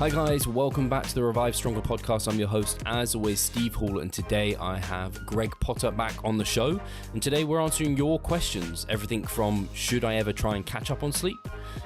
Hi guys, welcome back to the Revive Stronger podcast. I'm your host, as always, Steve Hall, and today I have Greg Potter back on the show. And today we're answering your questions, everything from should I ever try and catch up on sleep,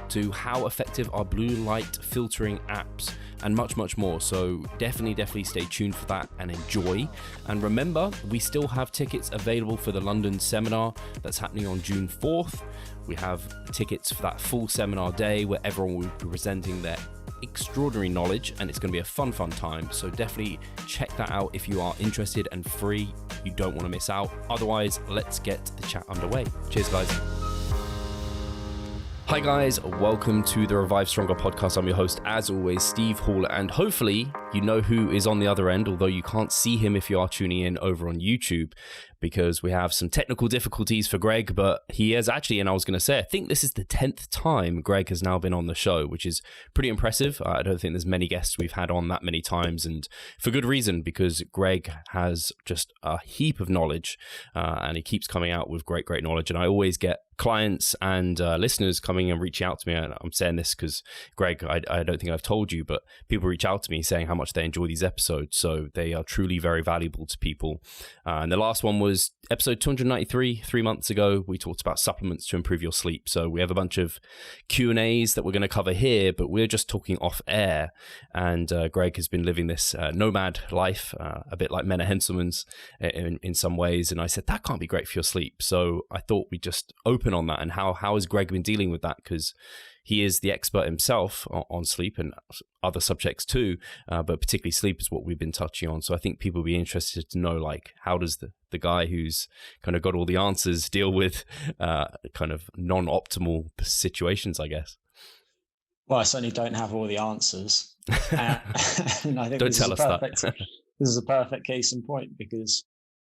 to how effective are blue light filtering apps, and much, much more. So definitely stay tuned for that and enjoy. And remember, we still have tickets available for the London seminar that's happening on June 4th. We have tickets for that full seminar day where everyone will be presenting their extraordinary knowledge, and it's going to be a fun time. So definitely check that out if you are interested, and free. You don't want to miss out. Otherwise, let's get the chat underway. Cheers, guys. Hi guys, welcome to the Revive Stronger podcast. I'm your host, as always, Steve Hall, and hopefully you know who is on the other end, although you can't see him if you are tuning in over on YouTube, because we have some technical difficulties for Greg, but he is actually, and I was going to say, I think this is the 10th time Greg has now been on the show, which is pretty impressive. I don't think there's many guests we've had on that many times, and for good reason, because Greg has just a heap of knowledge, and he keeps coming out with great knowledge, and I always get clients and listeners coming and reaching out to me, and I'm saying this because Greg, I don't think I've told you, but people reach out to me saying how much they enjoy these episodes, so they are truly very valuable to people. And the last one was episode 293, 3 months ago. We talked about supplements to improve your sleep. So we have a bunch of Q&As that we're going to cover here, but we're just talking off air. And Greg has been living this nomad life, a bit like Mena Henselman's in some ways. And I said, that can't be great for your sleep. So I thought we'd just open on that. And how has Greg been dealing with that? Because he is the expert himself on sleep and other subjects too, but particularly sleep is what we've been touching on. So I think people will be interested to know, like, how does the guy who's kind of got all the answers deal with kind of non-optimal situations, I guess? Well, I certainly don't have all the answers. And I think don't tell us that. This is a perfect case in point, because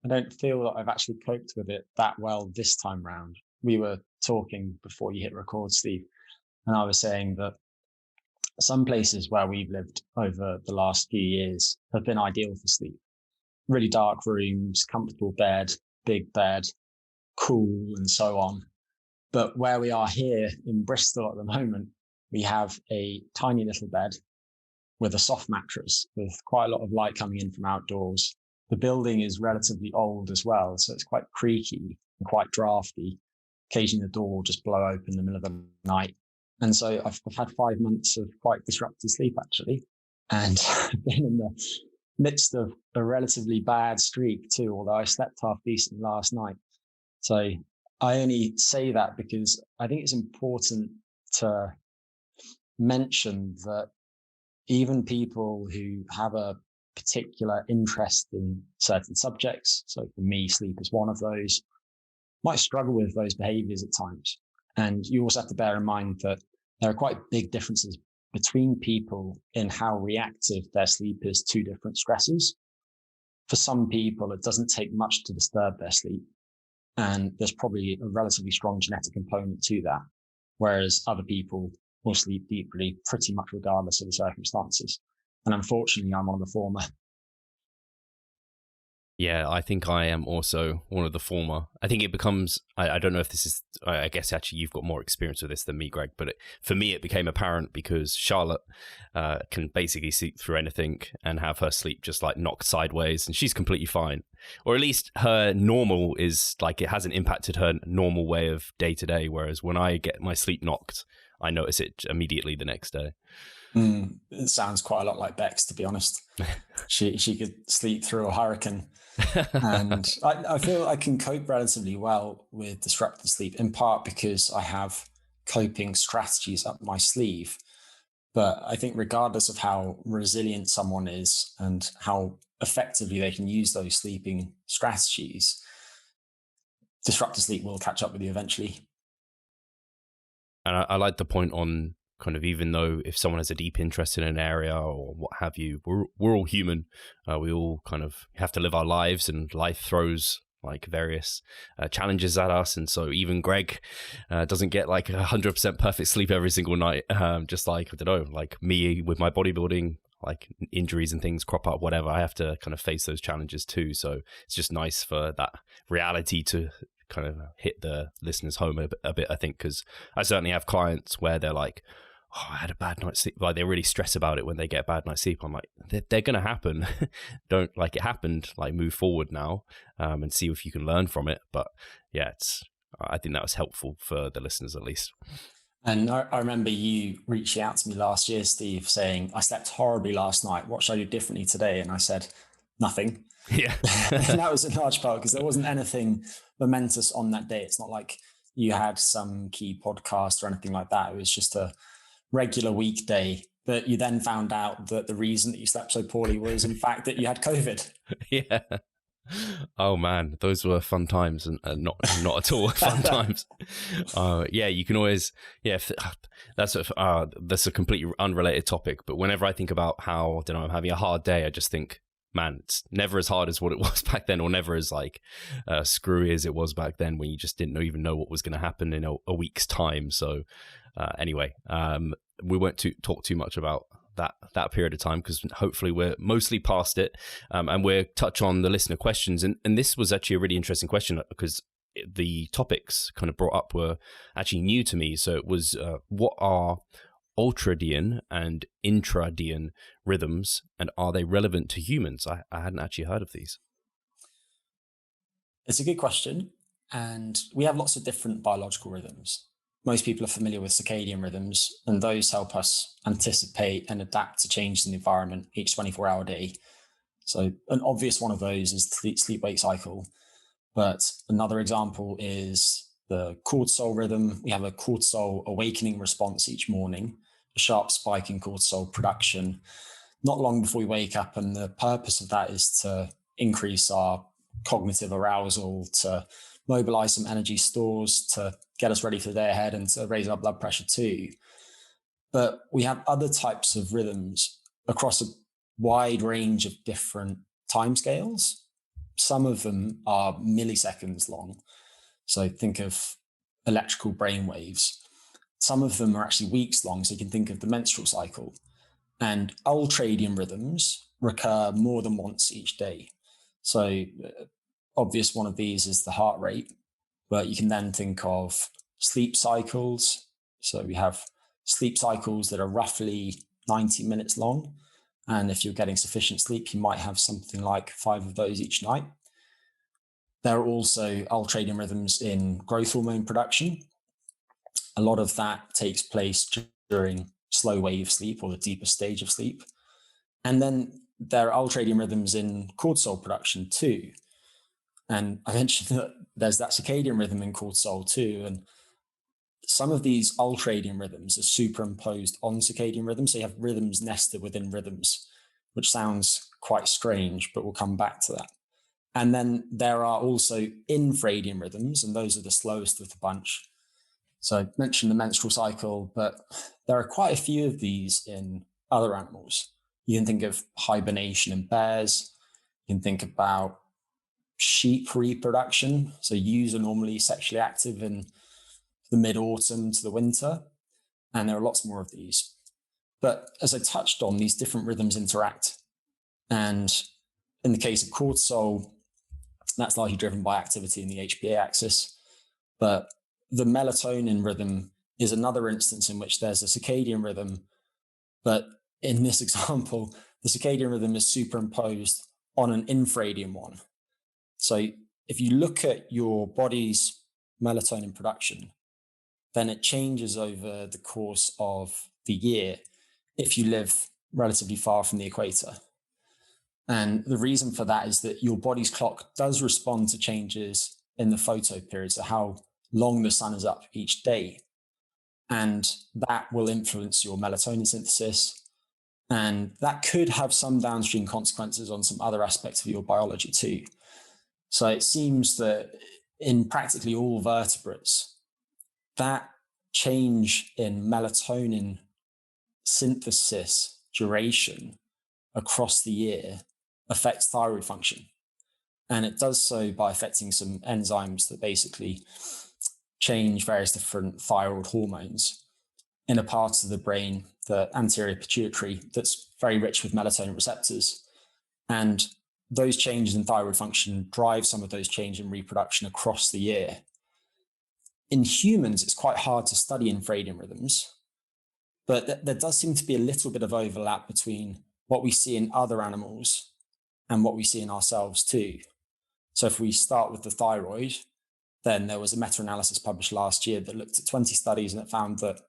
I don't feel that I've actually coped with it that well this time round. We were talking before you hit record, Steve, and I was saying that some places where we've lived over the last few years have been ideal for sleep. Really dark rooms, comfortable bed, big bed, cool, and so on. But where we are here in Bristol at the moment, we have a tiny little bed with a soft mattress with quite a lot of light coming in from outdoors. The building is relatively old as well, so it's quite creaky and quite drafty. Occasionally the door will just blow open in the middle of the night. And so I've had 5 months of quite disrupted sleep, actually, and been in the midst of a relatively bad streak too, although I slept half decent last night. So I only say that because I think it's important to mention that even people who have a particular interest in certain subjects, so for me, sleep is one of those, might struggle with those behaviors at times. And you also have to bear in mind that there are quite big differences between people in how reactive their sleep is to different stresses. For some people, it doesn't take much to disturb their sleep, and there's probably a relatively strong genetic component to that, whereas other people will sleep deeply pretty much regardless of the circumstances. And unfortunately, I'm one of the former. Yeah, I think I am also one of the former. I think it becomes, I don't know if this is, I guess actually you've got more experience with this than me, Greg, but for me it became apparent because Charlotte can basically sleep through anything and have her sleep just like knocked sideways, and she's completely fine. Or at least her normal is like, it hasn't impacted her normal way of day to day, whereas when I get my sleep knocked, I notice it immediately the next day. It sounds quite a lot like Bex, to be honest. She could sleep through a hurricane. And I feel I can cope relatively well with disrupted sleep, in part because I have coping strategies up my sleeve. But I think regardless of how resilient someone is and how effectively they can use those sleeping strategies, disrupted sleep will catch up with you eventually. And I like the point on kind of, even though if someone has a deep interest in an area or what have you, we're all human. We all kind of have to live our lives, and life throws like various challenges at us. And so even Greg doesn't get like 100% perfect sleep every single night. Just like, I don't know, like me with my bodybuilding, like injuries and things crop up, whatever. I have to kind of face those challenges too. So it's just nice for that reality to kind of hit the listeners home a bit, I think, because I certainly have clients where they're like, oh, I had a bad night's sleep. Like they really stress about it when they get a bad night's sleep. I'm like, they're going to happen. Don't like it happened, like move forward now and see if you can learn from it. But yeah, I think that was helpful for the listeners at least. And I remember you reaching out to me last year, Steve, saying, I slept horribly last night. What should I do differently today? And I said, nothing. Yeah. And that was a large part because there wasn't anything momentous on that day. It's not like you had some key podcast or anything like that. It was just a regular weekday. But you then found out that the reason that you slept so poorly was, in fact, that you had COVID. Yeah. Oh man, those were fun times, and not at all fun times. Yeah, you can always that's a completely unrelated topic. But whenever I think about how, I don't know, I'm having a hard day, I just think, man, it's never as hard as what it was back then, or never as like screwy as it was back then, when you just didn't even know what was going to happen in a week's time. So anyway, we won't talk too much about that period of time, because hopefully we're mostly past it, and we'll touch on the listener questions. And this was actually a really interesting question, because the topics kind of brought up were actually new to me. So it was what are ultradian and infradian rhythms, and are they relevant to humans? I hadn't actually heard of these. It's a good question. And we have lots of different biological rhythms. Most people are familiar with circadian rhythms, and those help us anticipate and adapt to changes in the environment each 24-hour day. So an obvious one of those is the sleep-wake cycle. But another example is the cortisol rhythm. We have a cortisol awakening response each morning, a sharp spike in cortisol production not long before we wake up. And the purpose of that is to increase our cognitive arousal, to mobilize some energy stores, to get us ready for the day ahead, and to raise our blood pressure too. But we have other types of rhythms across a wide range of different timescales. Some of them are milliseconds long. So think of electrical brain waves. Some of them are actually weeks long. So you can think of the menstrual cycle. And ultradian rhythms recur more than once each day. So obvious one of these is the heart rate, but you can then think of sleep cycles. So we have sleep cycles that are roughly 90 minutes long. And if you're getting sufficient sleep, you might have something like 5 of those each night. There are also ultradian rhythms in growth hormone production. A lot of that takes place during slow wave sleep, or the deeper stage of sleep. And then there are ultradian rhythms in cortisol production too. And I mentioned that there's that circadian rhythm in cortisol too. And some of these ultradian rhythms are superimposed on circadian rhythms. So you have rhythms nested within rhythms, which sounds quite strange, but we'll come back to that. And then there are also infradian rhythms, and those are the slowest of the bunch. So I mentioned the menstrual cycle, but there are quite a few of these in other animals. You can think of hibernation in bears. You can think about sheep reproduction. So ewes are normally sexually active in the mid-autumn to the winter, and there are lots more of these. But as I touched on, these different rhythms interact. And in the case of cortisol, that's largely driven by activity in the HPA axis. But the melatonin rhythm is another instance in which there's a circadian rhythm. But in this example, the circadian rhythm is superimposed on an infradian one. So if you look at your body's melatonin production, then it changes over the course of the year if you live relatively far from the equator. And the reason for that is that your body's clock does respond to changes in the photoperiod, so how long the sun is up each day. And that will influence your melatonin synthesis. And that could have some downstream consequences on some other aspects of your biology too. So it seems that in practically all vertebrates, that change in melatonin synthesis duration across the year affects thyroid function. And it does so by affecting some enzymes that basically change various different thyroid hormones in a part of the brain, the anterior pituitary, that's very rich with melatonin receptors. And those changes in thyroid function drive some of those changes in reproduction across the year. In humans, it's quite hard to study infradian rhythms But there does seem to be a little bit of overlap between what we see in other animals and what we see in ourselves too. So if we start with the thyroid, then there was a meta-analysis published last year that looked at 20 studies, and it found that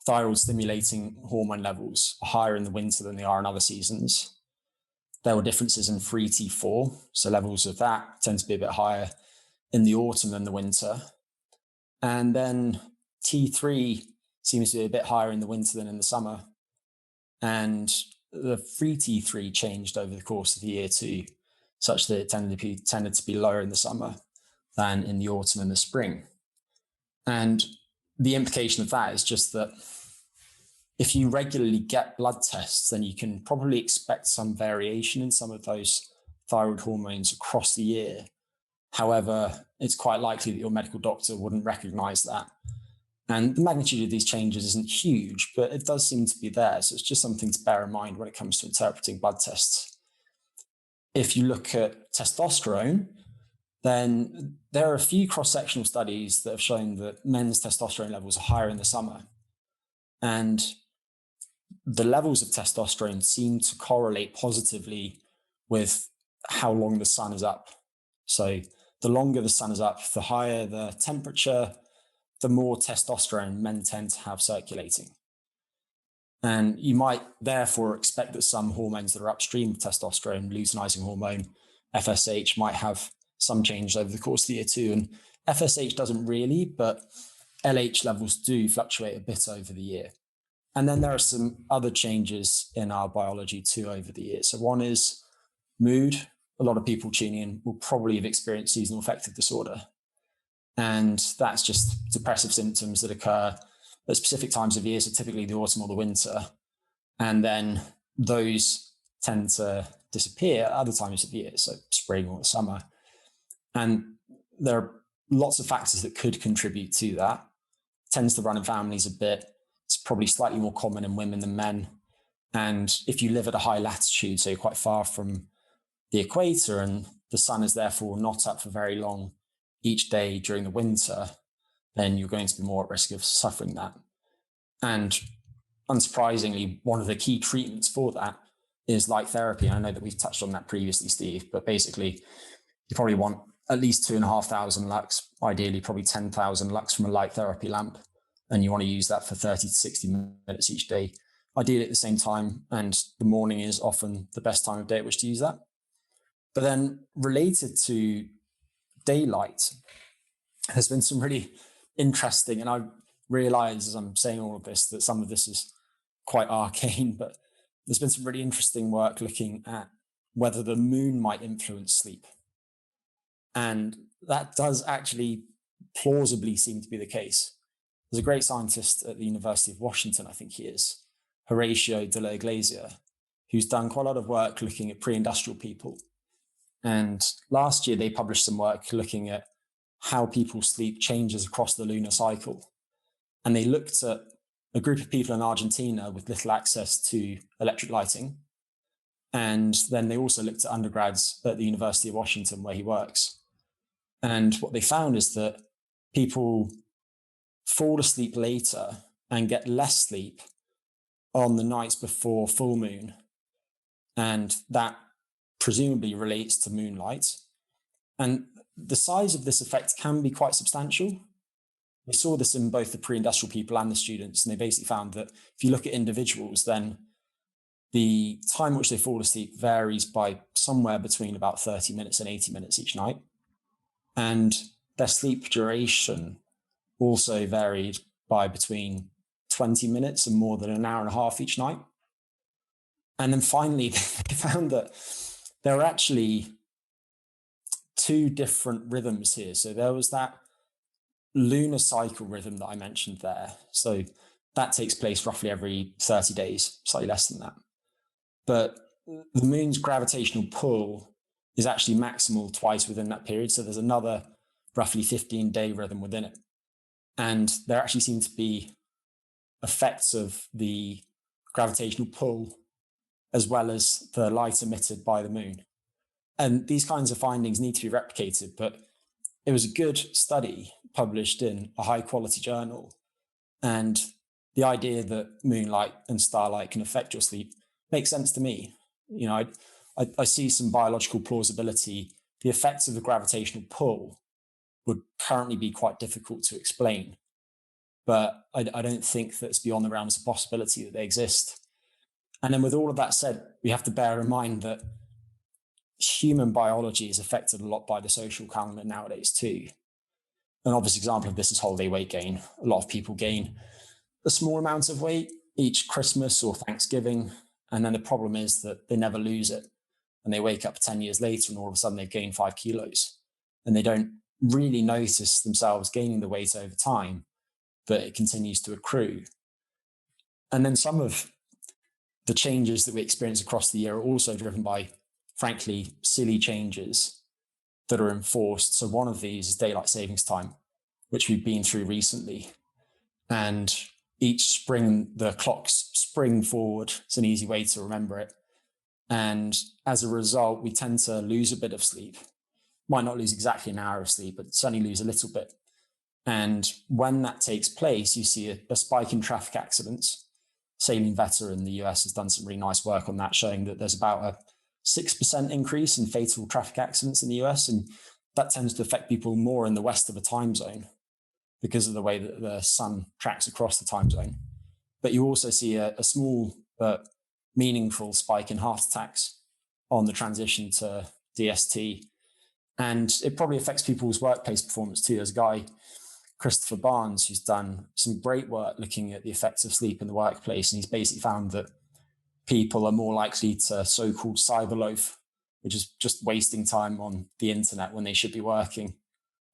thyroid stimulating hormone levels are higher in the winter than they are in other seasons. There were differences in free T4, so levels of that tend to be a bit higher in the autumn than the winter. And then T3 seems to be a bit higher in the winter than in the summer. And the free T3 changed over the course of the year too, such that it tended to be lower in the summer than in the autumn and the spring. And the implication of that is just that if you regularly get blood tests, then you can probably expect some variation in some of those thyroid hormones across the year. However, it's quite likely that your medical doctor wouldn't recognize that. And the magnitude of these changes isn't huge, but it does seem to be there. So it's just something to bear in mind when it comes to interpreting blood tests. If you look at testosterone, then there are a few cross-sectional studies that have shown that men's testosterone levels are higher in the summer. And the levels of testosterone seem to correlate positively with how long the sun is up. So the longer the sun is up, the higher the temperature, the more testosterone men tend to have circulating. And you might therefore expect that some hormones that are upstream of testosterone, luteinizing hormone, FSH, might have some change over the course of the year too. And FSH doesn't really, but LH levels do fluctuate a bit over the year. And then there are some other changes in our biology too over the year. So one is mood. A lot of people tuning in will probably have experienced seasonal affective disorder. And that's just depressive symptoms that occur at specific times of year, so typically the autumn or the winter. And then those tend to disappear at other times of the year, so spring or summer. And there are lots of factors that could contribute to that. It tends to run in families a bit. It's probably slightly more common in women than men. And if you live at a high latitude, so you're quite far from the equator and the sun is therefore not up for very long each day during the winter, then you're going to be more at risk of suffering that. And unsurprisingly, one of the key treatments for that is light therapy. I know that we've touched on that previously, Steve, but basically you probably want at least 2,500 lux, ideally probably 10,000 lux from a light therapy lamp. And you want to use that for 30 to 60 minutes each day, ideally at the same time. And the morning is often the best time of day at which to use that. But then related to daylight, there's been some really interesting, and I realize as I'm saying all of this that some of this is quite arcane, but there's been some really interesting work looking at whether the moon might influence sleep. And that does actually plausibly seem to be the case. There's a great scientist at the University of Washington, I think he is, Horatio de la Iglesia, who's done quite a lot of work looking at pre-industrial people. And last year, they published some work looking at how people's sleep changes across the lunar cycle. And they looked at a group of people in Argentina with little access to electric lighting. And then they also looked at undergrads at the University of Washington, where he works. And what they found is that people fall asleep later and get less sleep on the nights before full moon. And that presumably relates to moonlight. And the size of this effect can be quite substantial. We saw this in both the pre-industrial people and the students, and they basically found that if you look at individuals, then the time which they fall asleep varies by somewhere between about 30 minutes and 80 minutes each night. And their sleep duration also varied by between 20 minutes and more than an hour and a half each night. And then finally, they found that there are actually two different rhythms here. So there was that lunar cycle rhythm that I mentioned there. So that takes place roughly every 30 days, slightly less than that. But the moon's gravitational pull is actually maximal twice within that period. So there's another roughly 15-day rhythm within it. And there actually seem to be effects of the gravitational pull as well as the light emitted by the moon. And these kinds of findings need to be replicated, but it was a good study published in a high quality journal. And the idea that moonlight and starlight can affect your sleep makes sense to me. You know, I see some biological plausibility. The effects of the gravitational pull would currently be quite difficult to explain, but I don't think that it's beyond the realms of possibility that they exist. And then with all of that said, we have to bear in mind that human biology is affected a lot by the social calendar nowadays too. An obvious example of this is holiday weight gain. A lot of people gain a small amount of weight each Christmas or Thanksgiving, and then the problem is that they never lose it. And they wake up 10 years later and all of a sudden they've gained 5 kilos. And they don't really notice themselves gaining the weight over time, but it continues to accrue. And then some of the changes that we experience across the year are also driven by, frankly, silly changes that are enforced. So one of these is daylight savings time, which we've been through recently. And each spring, the clocks spring forward. It's an easy way to remember it. And as a result, we tend to lose a bit of sleep. Might not lose exactly an hour of sleep, but certainly lose a little bit. And when that takes place, you see a spike in traffic accidents. Saline Vetter in the US has done some really nice work on that, showing that there's about a 6% increase in fatal traffic accidents in the US. And that tends to affect people more in the west of the time zone because of the way that the sun tracks across the time zone. But you also see a small but meaningful spike in heart attacks on the transition to DST. And it probably affects people's workplace performance too. There's a guy, Christopher Barnes, who's done some great work looking at the effects of sleep in the workplace. And he's basically found that people are more likely to so-called cyberloaf, which is just wasting time on the internet when they should be working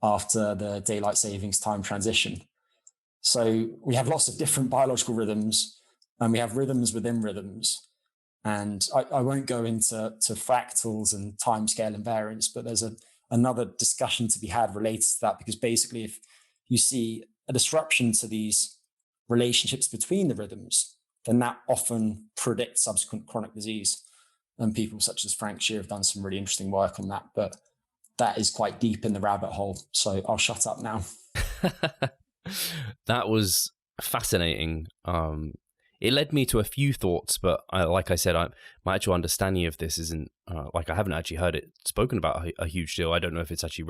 after the daylight savings time transition. So we have lots of different biological rhythms, and we have rhythms within rhythms. And I won't go into fractals and timescale invariance, but there's another discussion to be had related to that, because basically if you see a disruption to these relationships between the rhythms, then that often predicts subsequent chronic disease. And people such as Frank Shear have done some really interesting work on that, but that is quite deep in the rabbit hole. So I'll shut up now. That was fascinating. It led me to a few thoughts, but like I said, my actual understanding of this isn't I haven't actually heard it spoken about a huge deal. I don't know if it's actually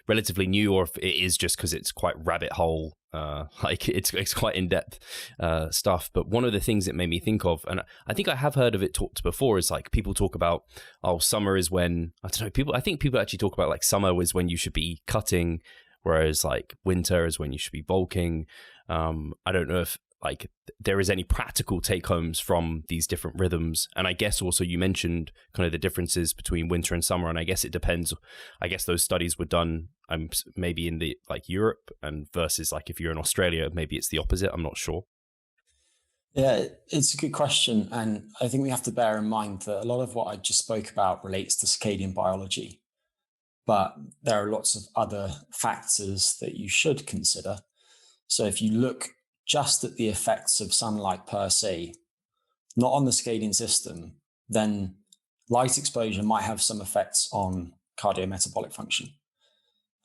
relatively new, or if it is just because it's quite rabbit hole, like it's quite in depth stuff. But one of the things it made me think of, and I think I have heard of it talked before, is like people talk about, oh, summer is when, I don't know, I think people actually talk about like summer is when you should be cutting, whereas like winter is when you should be bulking. I don't know if like there is any practical take homes from these different rhythms. And I guess also you mentioned kind of the differences between winter and summer, and I guess it depends. I guess those studies were done maybe in the like Europe, and versus like if you're in Australia, maybe it's the opposite. I'm not sure. Yeah, it's a good question. And I think we have to bear in mind that a lot of what I just spoke about relates to circadian biology, but there are lots of other factors that you should consider. So if you look just at the effects of sunlight per se, not on the circadian system, then light exposure might have some effects on cardiometabolic function.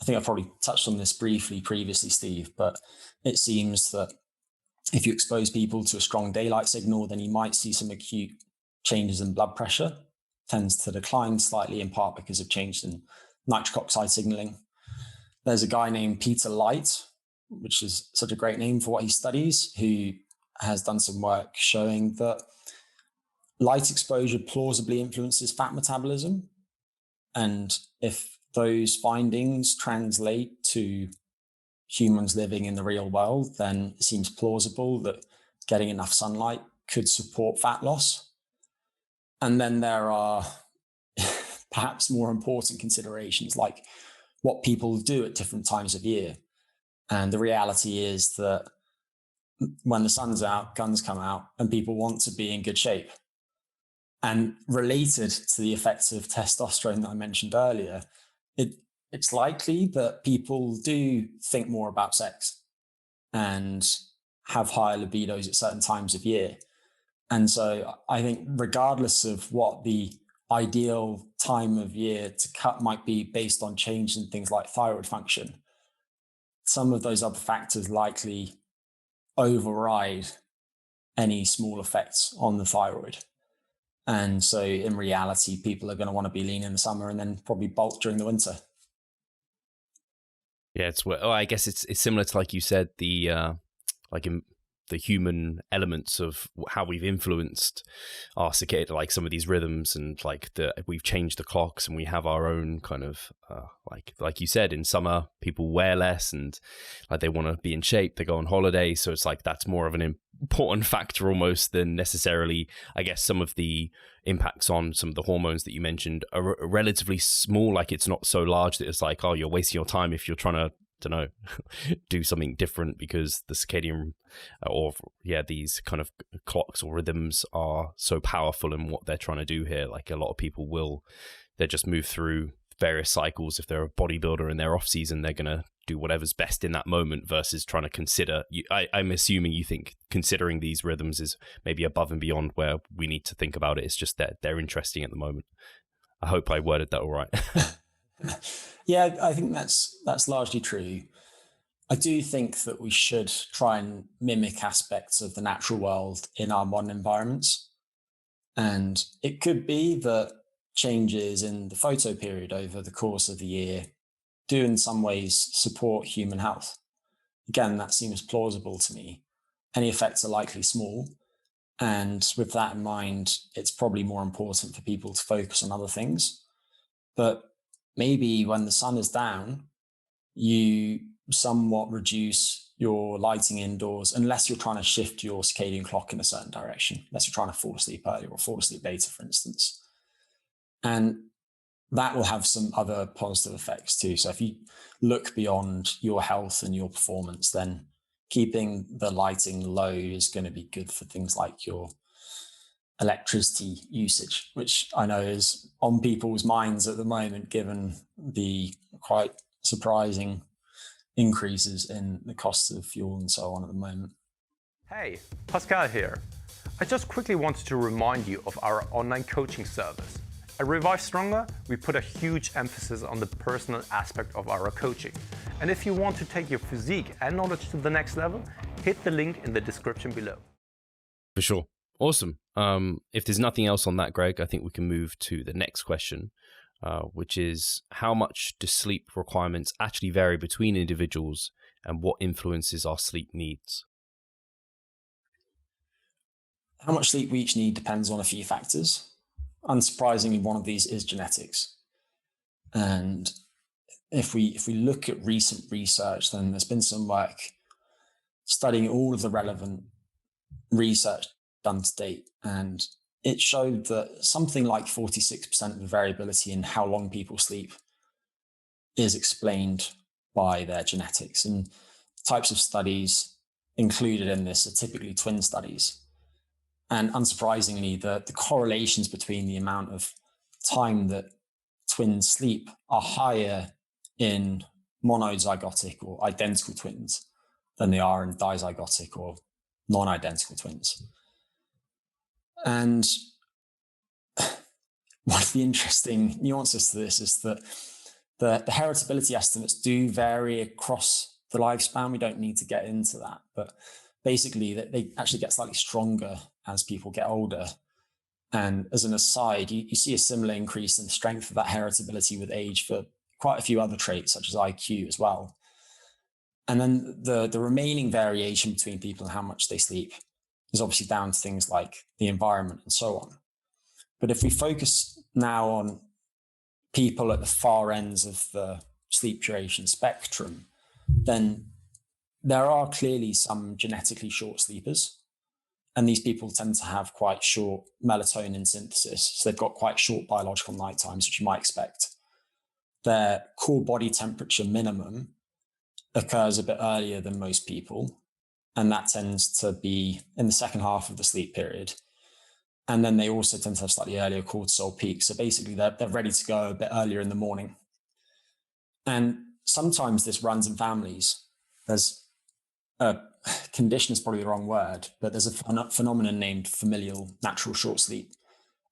I think I probably touched on this briefly previously, Steve, but it seems that if you expose people to a strong daylight signal, then you might see some acute changes in blood pressure, tends to decline slightly, in part because of changes in nitric oxide signaling. There's a guy named Peter Light, which is such a great name for what he studies, who has done some work showing that light exposure plausibly influences fat metabolism. And if those findings translate to humans living in the real world, then it seems plausible that getting enough sunlight could support fat loss. And then there are perhaps more important considerations, like what people do at different times of year. And the reality is that when the sun's out, guns come out, and people want to be in good shape. And related to the effects of testosterone that I mentioned earlier, it's likely that people do think more about sex and have higher libidos at certain times of year. And so I think regardless of what the ideal time of year to cut might be based on change in things like thyroid function, some of those other factors likely override any small effects on the thyroid. And so in reality, people are going to want to be lean in the summer and then probably bulk during the winter. Yeah, I guess it's similar to, like you said, the human elements of how we've influenced our circadian, like some of these rhythms, and like we've changed the clocks, and we have our own kind of like you said, in summer people wear less, and like they want to be in shape, they go on holiday, so it's like that's more of an important factor almost than necessarily, I guess, some of the impacts on some of the hormones that you mentioned are relatively small. Like it's not so large that it's like, oh, you're wasting your time if you're trying to, don't know, do something different, because the circadian these kind of clocks or rhythms are so powerful in what they're trying to do here. Like a lot of people they just move through various cycles. If they're a bodybuilder in their off season, they're gonna do whatever's best in that moment versus trying to consider. I'm assuming you think considering these rhythms is maybe above and beyond where we need to think about it. It's just that they're interesting at the moment. I hope I worded that all right. Yeah, I think that's largely true. I do think that we should try and mimic aspects of the natural world in our modern environments. And it could be that changes in the photo period over the course of the year do in some ways support human health. Again, that seems plausible to me. Any effects are likely small. And with that in mind, it's probably more important for people to focus on other things. But maybe when the sun is down, you somewhat reduce your lighting indoors, unless you're trying to shift your circadian clock in a certain direction, unless you're trying to fall asleep earlier or fall asleep later, for instance. And that will have some other positive effects too. So if you look beyond your health and your performance, then keeping the lighting low is going to be good for things like your electricity usage, which I know is on people's minds at the moment, given the quite surprising increases in the cost of fuel and so on at the moment. Hey, Pascal here. I just quickly wanted to remind you of our online coaching service. At Revive Stronger, we put a huge emphasis on the personal aspect of our coaching. And if you want to take your physique and knowledge to the next level, hit the link in the description below. For sure. Awesome. If there's nothing else on that, Greg, I think we can move to the next question, which is how much do sleep requirements actually vary between individuals, and what influences our sleep needs? How much sleep we each need depends on a few factors. Unsurprisingly, one of these is genetics. And if we look at recent research, then there's been some work studying all of the relevant research done to date. And it showed that something like 46% of the variability in how long people sleep is explained by their genetics. And types of studies included in this are typically twin studies. And unsurprisingly, the correlations between the amount of time that twins sleep are higher in monozygotic or identical twins than they are in dizygotic or non-identical twins. And one of the interesting nuances to this is that the heritability estimates do vary across the lifespan. We don't need to get into that, but basically they actually get slightly stronger as people get older. And as an aside, you see a similar increase in the strength of that heritability with age for quite a few other traits, such as IQ as well. And then the remaining variation between people and how much they sleep is obviously down to things like the environment and so on. But if we focus now on people at the far ends of the sleep duration spectrum, then there are clearly some genetically short sleepers. And these people tend to have quite short melatonin synthesis. So they've got quite short biological night times, which you might expect. Their core body temperature minimum occurs a bit earlier than most people. And that tends to be in the second half of the sleep period. And then they also tend to have slightly earlier cortisol peaks. So basically they're ready to go a bit earlier in the morning. And sometimes this runs in families. There's a condition is probably the wrong word, but there's a phenomenon named familial natural short sleep.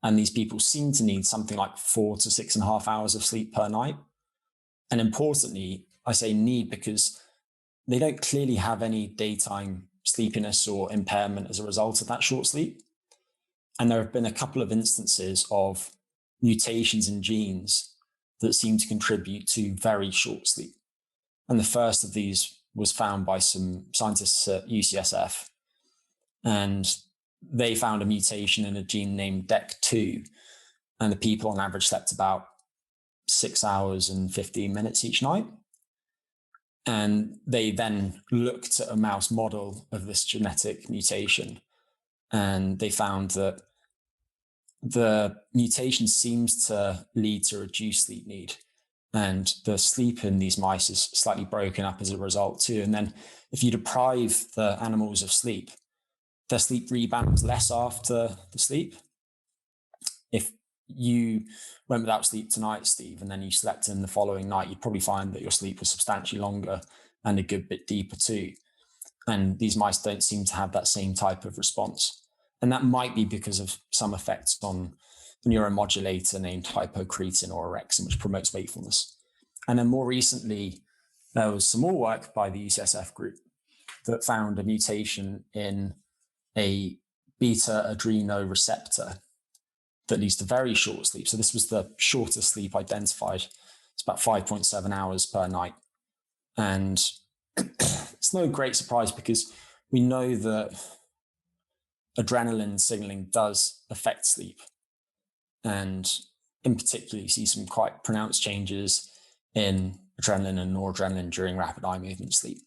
And these people seem to need something like 4 to 6.5 hours of sleep per night. And importantly, I say need because they don't clearly have any daytime sleepiness or impairment as a result of that short sleep. And there have been a couple of instances of mutations in genes that seem to contribute to very short sleep. And the first of these was found by some scientists at UCSF. And they found a mutation in a gene named DEC2. And the people on average slept about 6 hours and 15 minutes each night. And they then looked at a mouse model of this genetic mutation. And they found that the mutation seems to lead to reduced sleep need. And the sleep in these mice is slightly broken up as a result too. And then if you deprive the animals of sleep, their sleep rebounds less after the sleep. If you went without sleep tonight, Steve, and then you slept in the following night, you'd probably find that your sleep was substantially longer and a good bit deeper too. And these mice don't seem to have that same type of response. And that might be because of some effects on the neuromodulator named hypocretin or orexin, which promotes wakefulness. And then more recently, there was some more work by the UCSF group that found a mutation in a beta adrenoreceptor that leads to very short sleep. So this was the shortest sleep identified. It's about 5.7 hours per night. And it's no great surprise because we know that adrenaline signaling does affect sleep. And in particular, you see some quite pronounced changes in adrenaline and noradrenaline during rapid eye movement sleep.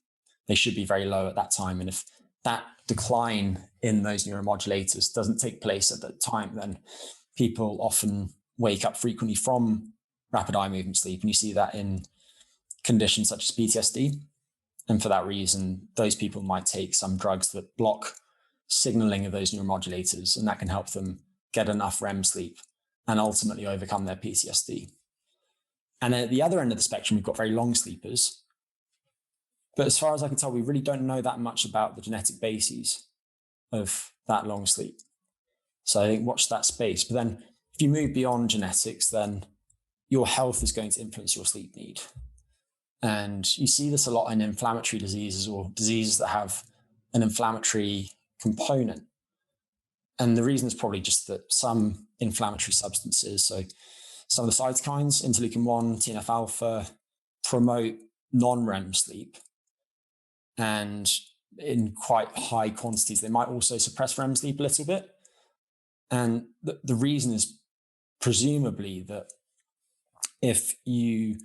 They should be very low at that time. And if that decline in those neuromodulators doesn't take place at that time, then people often wake up frequently from rapid eye movement sleep. And you see that in conditions such as PTSD. And for that reason, those people might take some drugs that block signaling of those neuromodulators, and that can help them get enough REM sleep and ultimately overcome their PTSD. And then at the other end of the spectrum, we've got very long sleepers. But as far as I can tell, we really don't know that much about the genetic bases of that long sleep. So I think watch that space. But then if you move beyond genetics, then your health is going to influence your sleep need. And you see this a lot in inflammatory diseases or diseases that have an inflammatory component. And the reason is probably just that some inflammatory substances, so some of the cytokines, interleukin-1, TNF-alpha, promote non-REM sleep. And in quite high quantities, they might also suppress REM sleep a little bit. And the reason is presumably that if you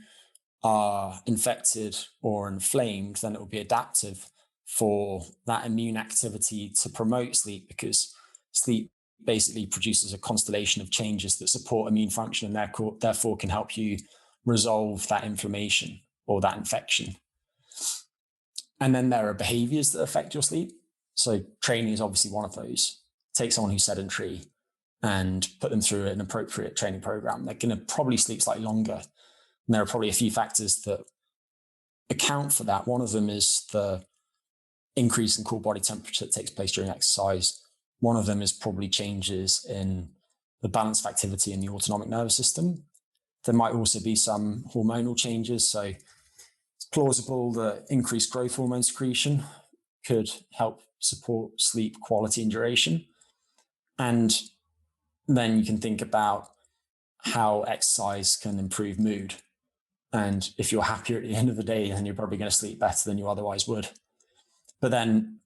are infected or inflamed, then it will be adaptive for that immune activity to promote sleep, because sleep basically produces a constellation of changes that support immune function and therefore can help you resolve that inflammation or that infection. And then there are behaviors that affect your sleep. So training is obviously one of those. Take someone who's sedentary and put them through an appropriate training program. They're going to probably sleep slightly longer. And there are probably a few factors that account for that. One of them is the increase in core body temperature that takes place during exercise. One of them is probably changes in the balance of activity in the autonomic nervous system. There might also be some hormonal changes. So it's plausible that increased growth hormone secretion could help support sleep quality and duration. And then you can think about how exercise can improve mood. And if you're happier at the end of the day, then you're probably going to sleep better than you otherwise would. But then,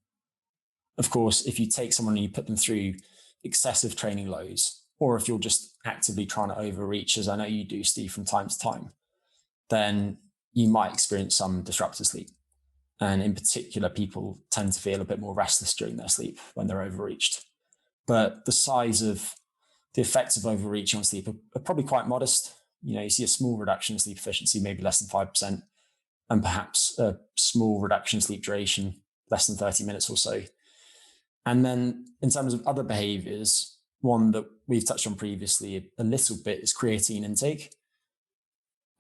of course, if you take someone and you put them through excessive training loads, or if you're just actively trying to overreach, as I know you do, Steve, from time to time, then you might experience some disrupted sleep. And in particular, people tend to feel a bit more restless during their sleep when they're overreached. But the size of the effects of overreaching on sleep are probably quite modest. You know, you see a small reduction in sleep efficiency, maybe less than 5%, and perhaps a small reduction in sleep duration, less than 30 minutes or so. And then in terms of other behaviors, one that we've touched on previously a little bit is creatine intake.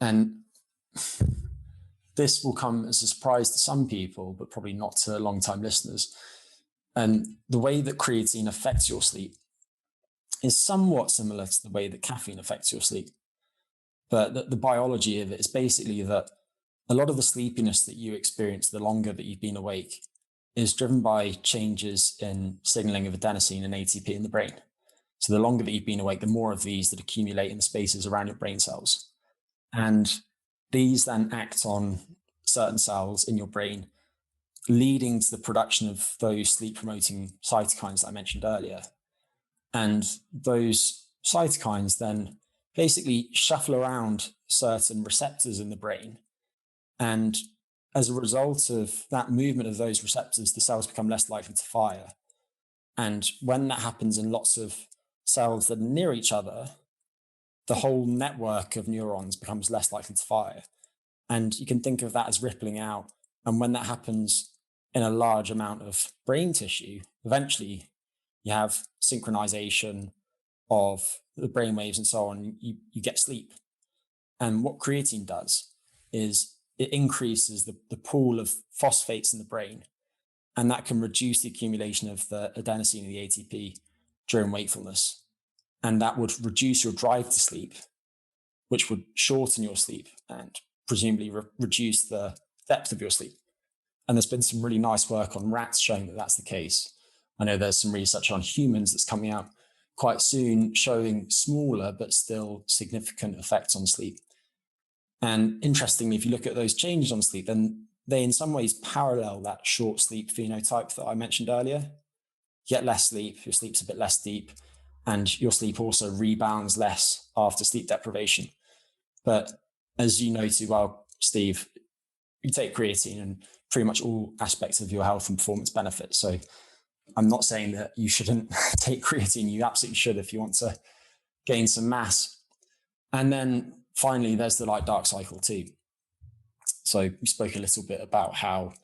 And this will come as a surprise to some people, but probably not to long-time listeners. And the way that creatine affects your sleep is somewhat similar to the way that caffeine affects your sleep. But the biology of it is basically that a lot of the sleepiness that you experience the longer that you've been awake is driven by changes in signaling of adenosine and ATP in the brain. So the longer that you've been awake, the more of these that accumulate in the spaces around your brain cells. And these then act on certain cells in your brain, leading to the production of those sleep-promoting cytokines that I mentioned earlier. And those cytokines then basically shuffle around certain receptors in the brain. And as a result of that movement of those receptors, the cells become less likely to fire. And when that happens in lots of cells that are near each other, the whole network of neurons becomes less likely to fire. And you can think of that as rippling out. And when that happens in a large amount of brain tissue, eventually you have synchronization of the brain waves and so on. You get sleep. And what creatine does is it increases the pool of phosphates in the brain. And that can reduce the accumulation of the adenosine and the ATP during wakefulness. And that would reduce your drive to sleep, which would shorten your sleep and presumably reduce the depth of your sleep. And there's been some really nice work on rats showing that that's the case. I know there's some research on humans that's coming out quite soon showing smaller but still significant effects on sleep. And interestingly, if you look at those changes on sleep, then they in some ways parallel that short sleep phenotype that I mentioned earlier. You get less sleep, your sleep's a bit less deep, and your sleep also rebounds less after sleep deprivation. But as you know too well, Steve, you take creatine and pretty much all aspects of your health and performance benefit. So I'm not saying that you shouldn't take creatine. You absolutely should if you want to gain some mass. And then finally, there's the light dark cycle too. So we spoke a little bit about how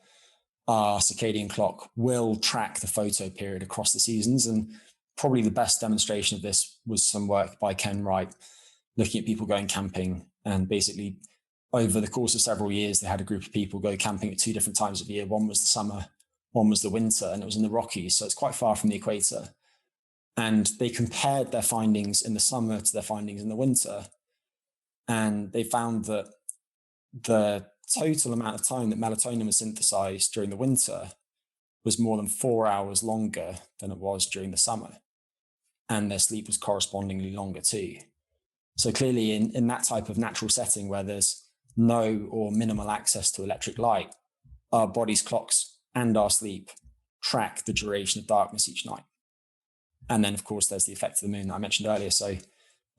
our circadian clock will track the photo period across the seasons. And probably the best demonstration of this was some work by Ken Wright, looking at people going camping. And basically, over the course of several years, they had a group of people go camping at two different times of year. One was the summer, one was the winter, and it was in the Rockies. So it's quite far from the equator. And they compared their findings in the summer to their findings in the winter. And they found that the total amount of time that melatonin was synthesized during the winter was more than 4 hours longer than it was during the summer. And their sleep was correspondingly longer too. So clearly in that type of natural setting where there's no or minimal access to electric light, our body's clocks and our sleep track the duration of darkness each night. And then, of course, there's the effect of the moon that I mentioned earlier. So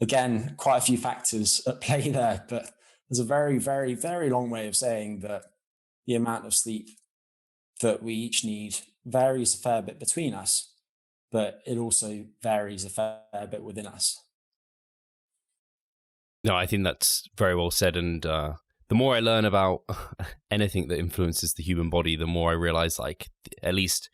again, quite a few factors at play there, but there's a very, very, very long way of saying that the amount of sleep that we each need varies a fair bit between us, but it also varies a fair bit within us. No, I think that's very well said. And the more I learn about anything that influences the human body, the more I realize, like, at least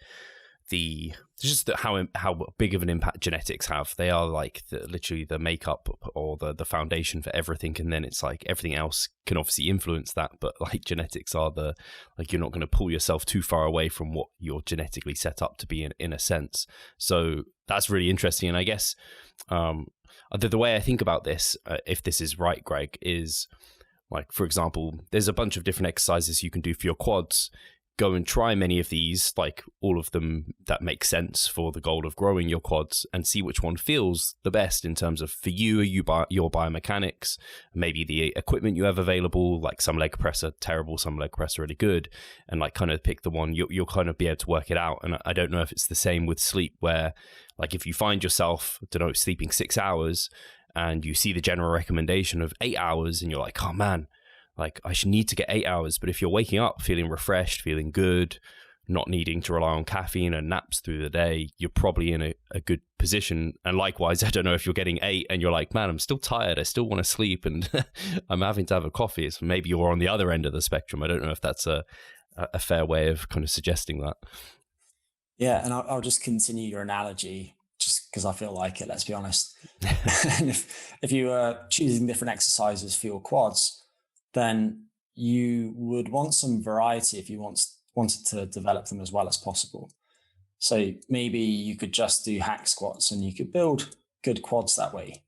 how big of an impact genetics have. They are like literally the makeup or the foundation for everything. And then it's like everything else can obviously influence that. But like genetics are you're not going to pull yourself too far away from what you're genetically set up to be in a sense. So that's really interesting. And I guess the way I think about this, if this is right, Greg, is like, for example, there's a bunch of different exercises you can do for your quads. Go and try many of these, like all of them that make sense for the goal of growing your quads, and see which one feels the best in terms of for you, your biomechanics, maybe the equipment you have available. Like some leg press are terrible, some leg press are really good, and like kind of pick the one you'll kind of be able to work it out. And I don't know if it's the same with sleep, where like if you find yourself, sleeping 6 hours and you see the general recommendation of 8 hours and you're like, oh man, like I should need to get 8 hours. But if you're waking up feeling refreshed, feeling good, not needing to rely on caffeine and naps through the day, you're probably in a good position. And likewise, I don't know if you're getting 8 and you're like, man, I'm still tired, I still want to sleep, and I'm having to have a coffee. So maybe you're on the other end of the spectrum. I don't know if that's a fair way of kind of suggesting that. Yeah, and I'll just continue your analogy just because I feel like it, let's be honest. And if you are choosing different exercises for your quads, then you would want some variety if you wanted to develop them as well as possible. So maybe you could just do hack squats and you could build good quads that way.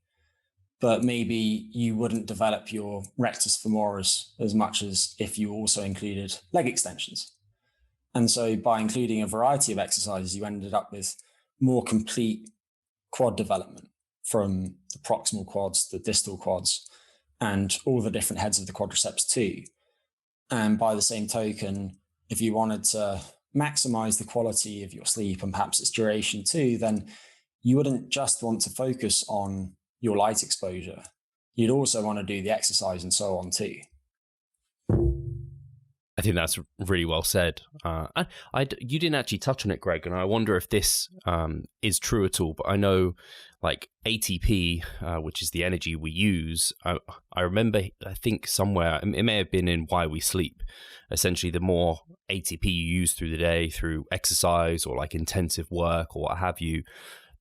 But maybe you wouldn't develop your rectus femoris as much as if you also included leg extensions. And so by including a variety of exercises, you ended up with more complete quad development from the proximal quads, the distal quads, and all the different heads of the quadriceps too. And by the same token, if you wanted to maximize the quality of your sleep and perhaps its duration too, then you wouldn't just want to focus on your light exposure. You'd also want to do the exercise and so on too. I think that's really well said. You didn't actually touch on it, Greg, and I wonder if this is true at all. But I know, like ATP, which is the energy we use. I remember, I think somewhere it may have been in Why We Sleep. Essentially, the more ATP you use through the day through exercise or like intensive work or what have you,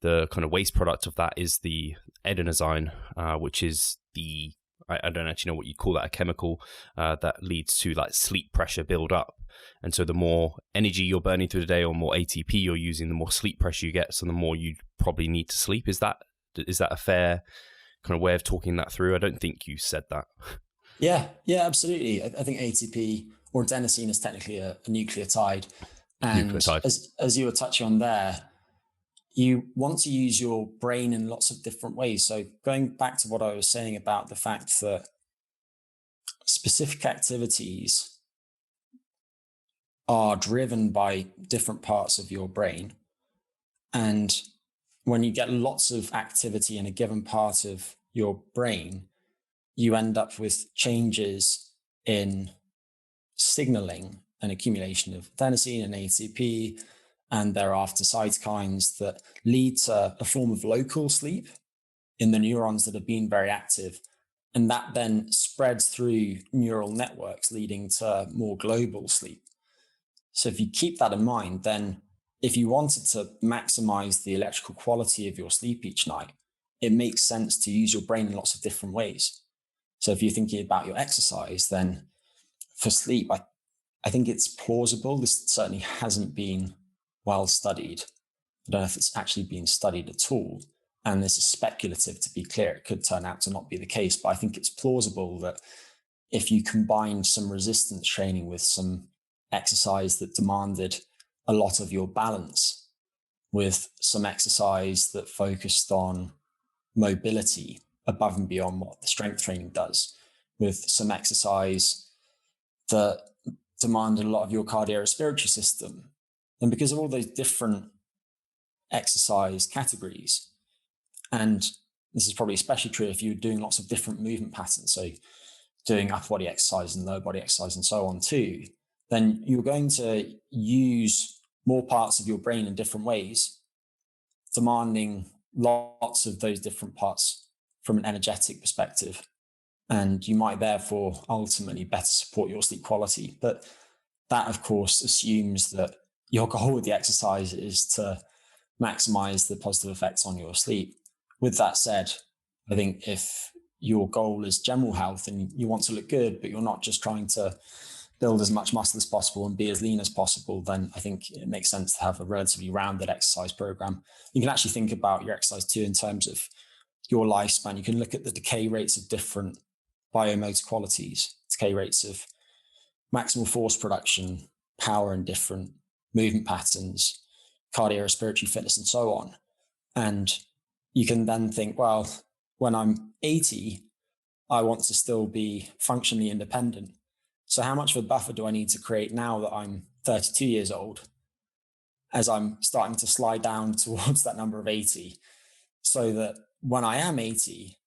the kind of waste product of that is the adenosine, which is the I don't actually know what you call that, a chemical that leads to like sleep pressure build up. And so the more energy you're burning through the day or more ATP you're using, the more sleep pressure you get. So the more you probably need to sleep. Is that a fair kind of way of talking that through? I don't think you said that. Yeah, absolutely. I think ATP or adenosine is technically a nucleotide. And as you were touching on there, you want to use your brain in lots of different ways. So going back to what I was saying about the fact that specific activities are driven by different parts of your brain. And when you get lots of activity in a given part of your brain, you end up with changes in signaling and accumulation of adenosine and ATP, and thereafter cytokines that lead to a form of local sleep in the neurons that have been very active. And that then spreads through neural networks, leading to more global sleep. So if you keep that in mind, then if you wanted to maximize the electrical quality of your sleep each night, it makes sense to use your brain in lots of different ways. So if you're thinking about your exercise, then for sleep, I think it's plausible. This certainly hasn't been well studied. I don't know if it's actually been studied at all. And this is speculative, to be clear. It could turn out to not be the case, but I think it's plausible that if you combine some resistance training with some exercise that demanded a lot of your balance, with some exercise that focused on mobility above and beyond what the strength training does, with some exercise that demanded a lot of your cardiorespiratory system. And because of all those different exercise categories, and this is probably especially true if you're doing lots of different movement patterns, so doing upper body exercise and lower body exercise and so on too, then you're going to use more parts of your brain in different ways, demanding lots of those different parts from an energetic perspective. And you might therefore ultimately better support your sleep quality. But that, of course, assumes that your goal with the exercise is to maximize the positive effects on your sleep. With that said, I think if your goal is general health and you want to look good, but you're not just trying to build as much muscle as possible and be as lean as possible, then I think it makes sense to have a relatively rounded exercise program. You can actually think about your exercise too in terms of your lifespan. You can look at the decay rates of different biomotor qualities, decay rates of maximal force production, power in different movement patterns, cardiorespiratory fitness, and so on. And you can then think, well, when I'm 80, I want to still be functionally independent. So how much of a buffer do I need to create now that I'm 32 years old, as I'm starting to slide down towards that number of 80, so that when I am 80,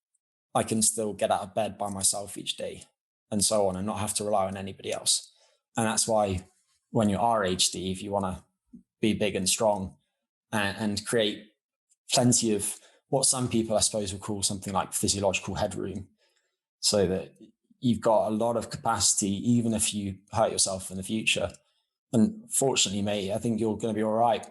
I can still get out of bed by myself each day and so on, and not have to rely on anybody else. And that's why when you're our age, Steve, you want to be big and strong and create plenty of what some people, I suppose, would call something like physiological headroom, so that you've got a lot of capacity, even if you hurt yourself in the future. And fortunately, mate, I think you're going to be all right.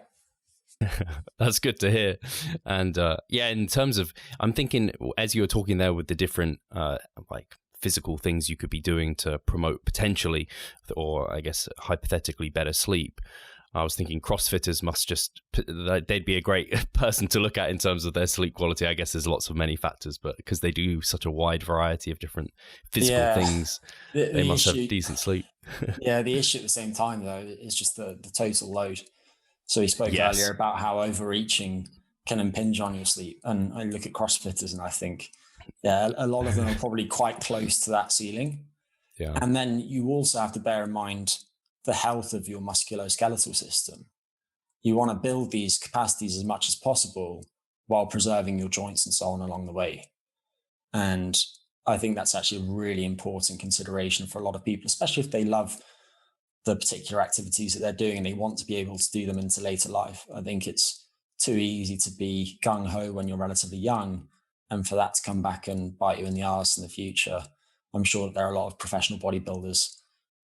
That's good to hear. And in terms of, I'm thinking as you were talking there with the different like physical things you could be doing to promote potentially, or I guess hypothetically, better sleep. I was thinking CrossFitters must they'd be a great person to look at in terms of their sleep quality. I guess there's lots of many factors, but because they do such a wide variety of different physical things, they must have decent sleep. Yeah, the issue at the same time, though, is just the total load. So we spoke earlier about how overreaching can impinge on your sleep. And I look at CrossFitters and I think, a lot of them are probably quite close to that ceiling. Yeah. And then you also have to bear in mind the health of your musculoskeletal system. You want to build these capacities as much as possible while preserving your joints and so on along the way. And I think that's actually a really important consideration for a lot of people, especially if they love the particular activities that they're doing and they want to be able to do them into later life. I think it's too easy to be gung-ho when you're relatively young, and for that to come back and bite you in the arse in the future. I'm sure that there are a lot of professional bodybuilders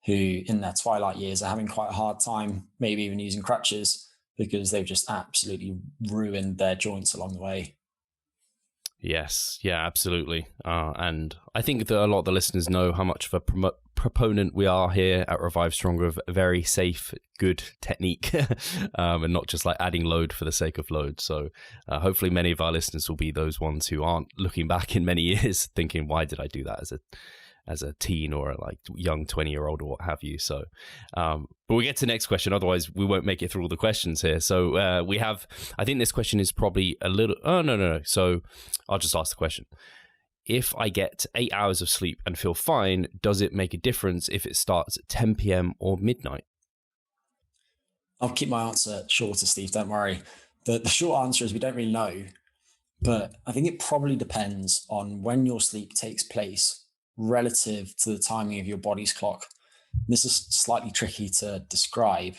who in their twilight years are having quite a hard time, maybe even using crutches, because they've just absolutely ruined their joints along the way. Yes, yeah, absolutely. And I think that a lot of the listeners know how much of a proponent we are here at Revive Stronger of a very safe, good technique, and not just like adding load for the sake of load. So hopefully many of our listeners will be those ones who aren't looking back in many years thinking, why did I do that as a teen or a like young 20-year-old or what have you. So, but we'll get to the next question. Otherwise we won't make it through all the questions here. So we have, I think this question is probably a little, no. So I'll just ask the question. If I get 8 hours of sleep and feel fine, does it make a difference if it starts at 10 p.m. or midnight? I'll keep my answer shorter, Steve, don't worry. The short answer is we don't really know, but I think it probably depends on when your sleep takes place relative to the timing of your body's clock. This is slightly tricky to describe.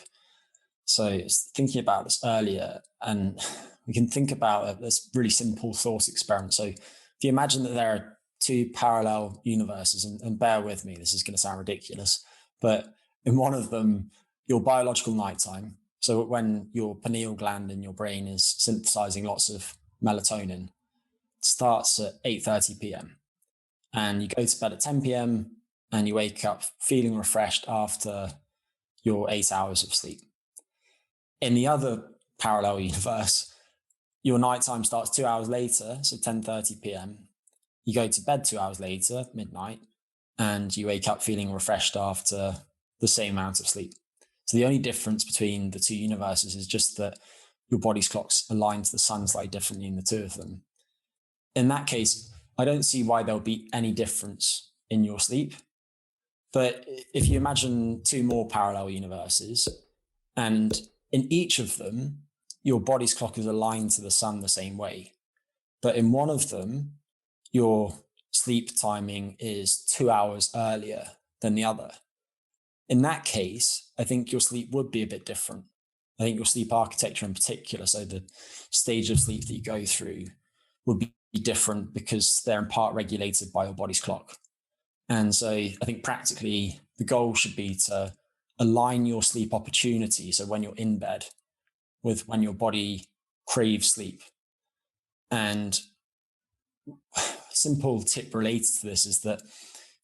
So thinking about this earlier, and we can think about this really simple thought experiment. So if you imagine that there are two parallel universes, and bear with me, this is going to sound ridiculous, but in one of them, your biological nighttime, so when your pineal gland in your brain is synthesizing lots of melatonin, starts at 8:30 p.m. and you go to bed at 10 p.m. and you wake up feeling refreshed after your 8 hours of sleep. In the other parallel universe, your nighttime starts 2 hours later, so 10:30 p.m. You go to bed 2 hours later, midnight, and you wake up feeling refreshed after the same amount of sleep. So the only difference between the two universes is just that your body's clocks align to the sun slightly differently in the two of them. In that case, I don't see why there'll be any difference in your sleep. But if you imagine two more parallel universes, and in each of them, your body's clock is aligned to the sun the same way. But in one of them, your sleep timing is 2 hours earlier than the other. In that case, I think your sleep would be a bit different. I think your sleep architecture in particular, so the stage of sleep that you go through, would be different because they're in part regulated by your body's clock. And so I think practically the goal should be to align your sleep opportunity, so when you're in bed, with when your body craves sleep. And a simple tip related to this is that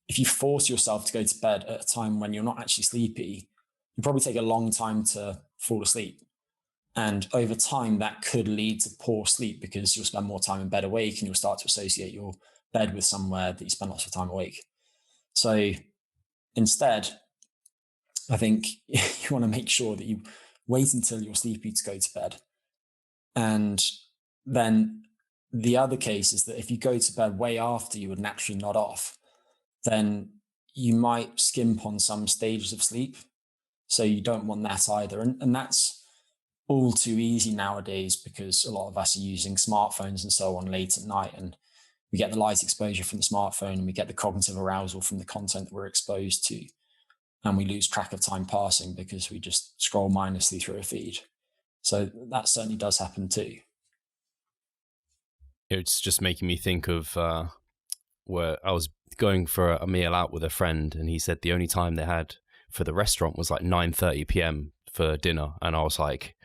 if you force yourself to go to bed at a time when you're not actually sleepy, you probably take a long time to fall asleep. And over time, that could lead to poor sleep because you'll spend more time in bed awake and you'll start to associate your bed with somewhere that you spend lots of time awake. So instead, I think you want to make sure that you wait until you're sleepy to go to bed. And then the other case is that if you go to bed way after you would naturally nod off, then you might skimp on some stages of sleep. So you don't want that either. And that's all too easy nowadays because a lot of us are using smartphones and so on late at night, and we get the light exposure from the smartphone and we get the cognitive arousal from the content that we're exposed to. And we lose track of time passing because we just scroll mindlessly through a feed. So that certainly does happen too. It's just making me think of where I was going for a meal out with a friend, and he said the only time they had for the restaurant was like 9:30 p.m. for dinner. And I was like,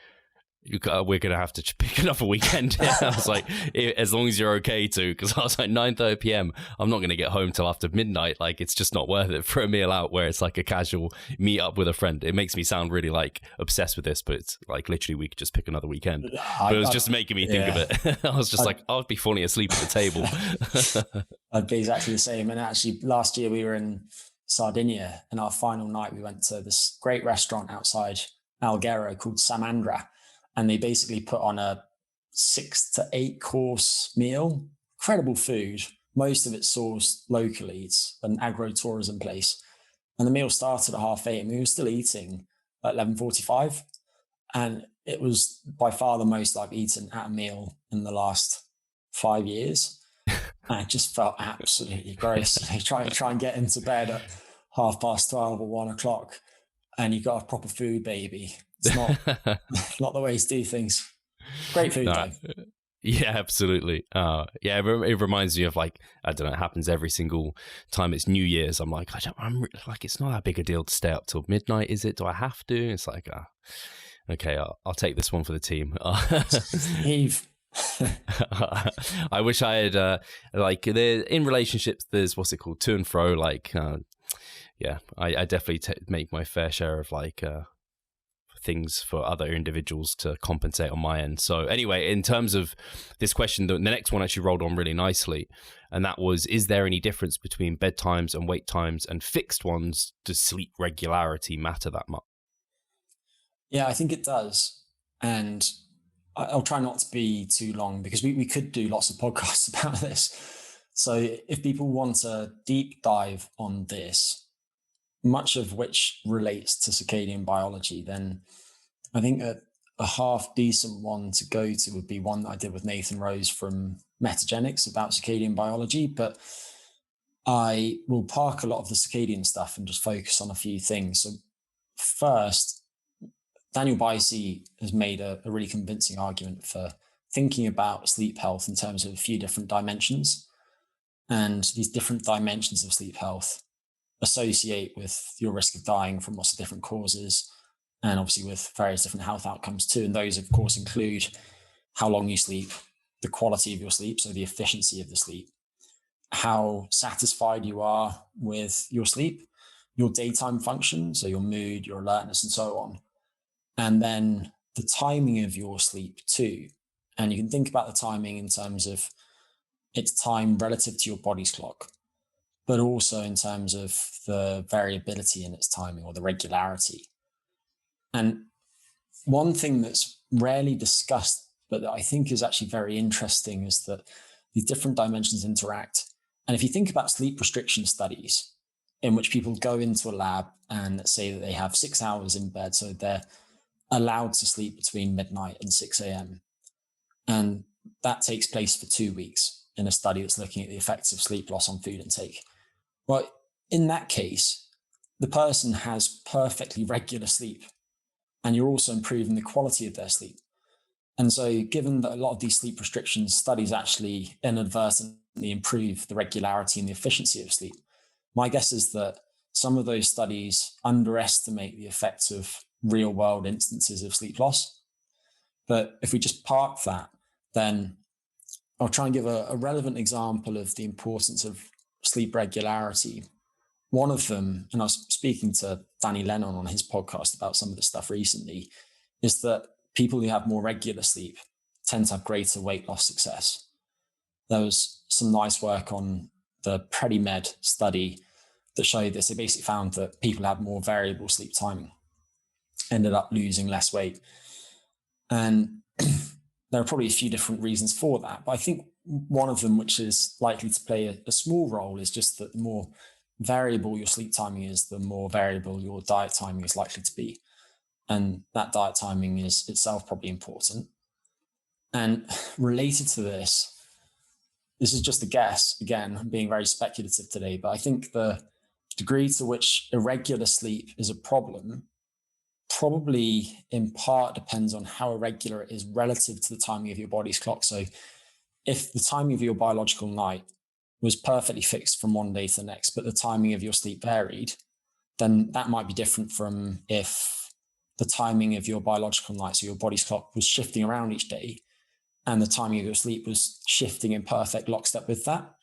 we're going to have to pick another weekend. I was like, as long as you're okay too, because I was like 9:30 p.m. I'm not going to get home till after midnight. Like, it's just not worth it for a meal out where it's like a casual meet up with a friend. It makes me sound really like obsessed with this, but it's like literally we could just pick another weekend. But it was just making me think of it. I was just like, I'll be falling asleep at the table. I'd be exactly the same. And actually last year we were in Sardinia, and our final night we went to this great restaurant outside Alghero called Samandra. And they basically put on a 6 to 8 course meal, incredible food. Most of it sourced locally. It's an agro-tourism place. And the meal started at 8:30 and we were still eating at 11:45. And it was by far the most I've eaten at a meal in the last 5 years. And it just felt absolutely gross. Try and get into bed at 12:30 or 1 o'clock and you got a proper food baby. It's not the way to do things. Great food, though. Yeah, absolutely. It reminds me of, like, I don't know, it happens every single time it's New Year's. I'm like, it's not that big a deal to stay up till midnight, is it? Do I have to? It's like, okay, I'll take this one for the team. Eve. I wish I had, in relationships, there's what's it called, to and fro. Like, I definitely make my fair share of things for other individuals to compensate on my end. So anyway, in terms of this question, the next one actually rolled on really nicely. And that was, is there any difference between bedtimes and wake times and fixed ones? Does sleep regularity matter that much? Yeah, I think it does. And I'll try not to be too long because we could do lots of podcasts about this. So if people want a deep dive on this, much of which relates to circadian biology, then I think a half decent one to go to would be one that I did with Nathan Rose from Metagenics about circadian biology. But I will park a lot of the circadian stuff and just focus on a few things. So first, Daniel Bicey has made a really convincing argument for thinking about sleep health in terms of a few different dimensions. And these different dimensions of sleep health associate with your risk of dying from lots of different causes, and obviously with various different health outcomes too. And those, of course, include how long you sleep, the quality of your sleep, so the efficiency of the sleep, how satisfied you are with your sleep, your daytime function, so your mood, your alertness, and so on. And then the timing of your sleep too. And you can think about the timing in terms of its time relative to your body's clock, but also in terms of the variability in its timing or the regularity. And one thing that's rarely discussed, but that I think is actually very interesting, is that these different dimensions interact. And if you think about sleep restriction studies in which people go into a lab and say that they have 6 hours in bed, so they're allowed to sleep between midnight and 6 a.m. And that takes place for 2 weeks in a study that's looking at the effects of sleep loss on food intake. Well, in that case, the person has perfectly regular sleep, and you're also improving the quality of their sleep. And so given that a lot of these sleep restriction studies actually inadvertently improve the regularity and the efficiency of sleep, my guess is that some of those studies underestimate the effects of real world instances of sleep loss. But if we just park that, then I'll try and give a relevant example of the importance of sleep regularity. One of them, and I was speaking to Danny Lennon on his podcast about some of this stuff recently, is that people who have more regular sleep tend to have greater weight loss success. There was some nice work on the PrediMed study that showed this. They basically found that people who had more variable sleep timing ended up losing less weight. And there are probably a few different reasons for that. But I think one of them, which is likely to play a small role, is just that the more variable your sleep timing is, the more variable your diet timing is likely to be. And that diet timing is itself probably important. And related to this is just a guess. Again, I'm being very speculative today, but I think the degree to which irregular sleep is a problem probably in part depends on how irregular it is relative to the timing of your body's clock. So if the timing of your biological night was perfectly fixed from one day to the next, but the timing of your sleep varied, then that might be different from if the timing of your biological night, so your body's clock, was shifting around each day, and the timing of your sleep was shifting in perfect lockstep with that.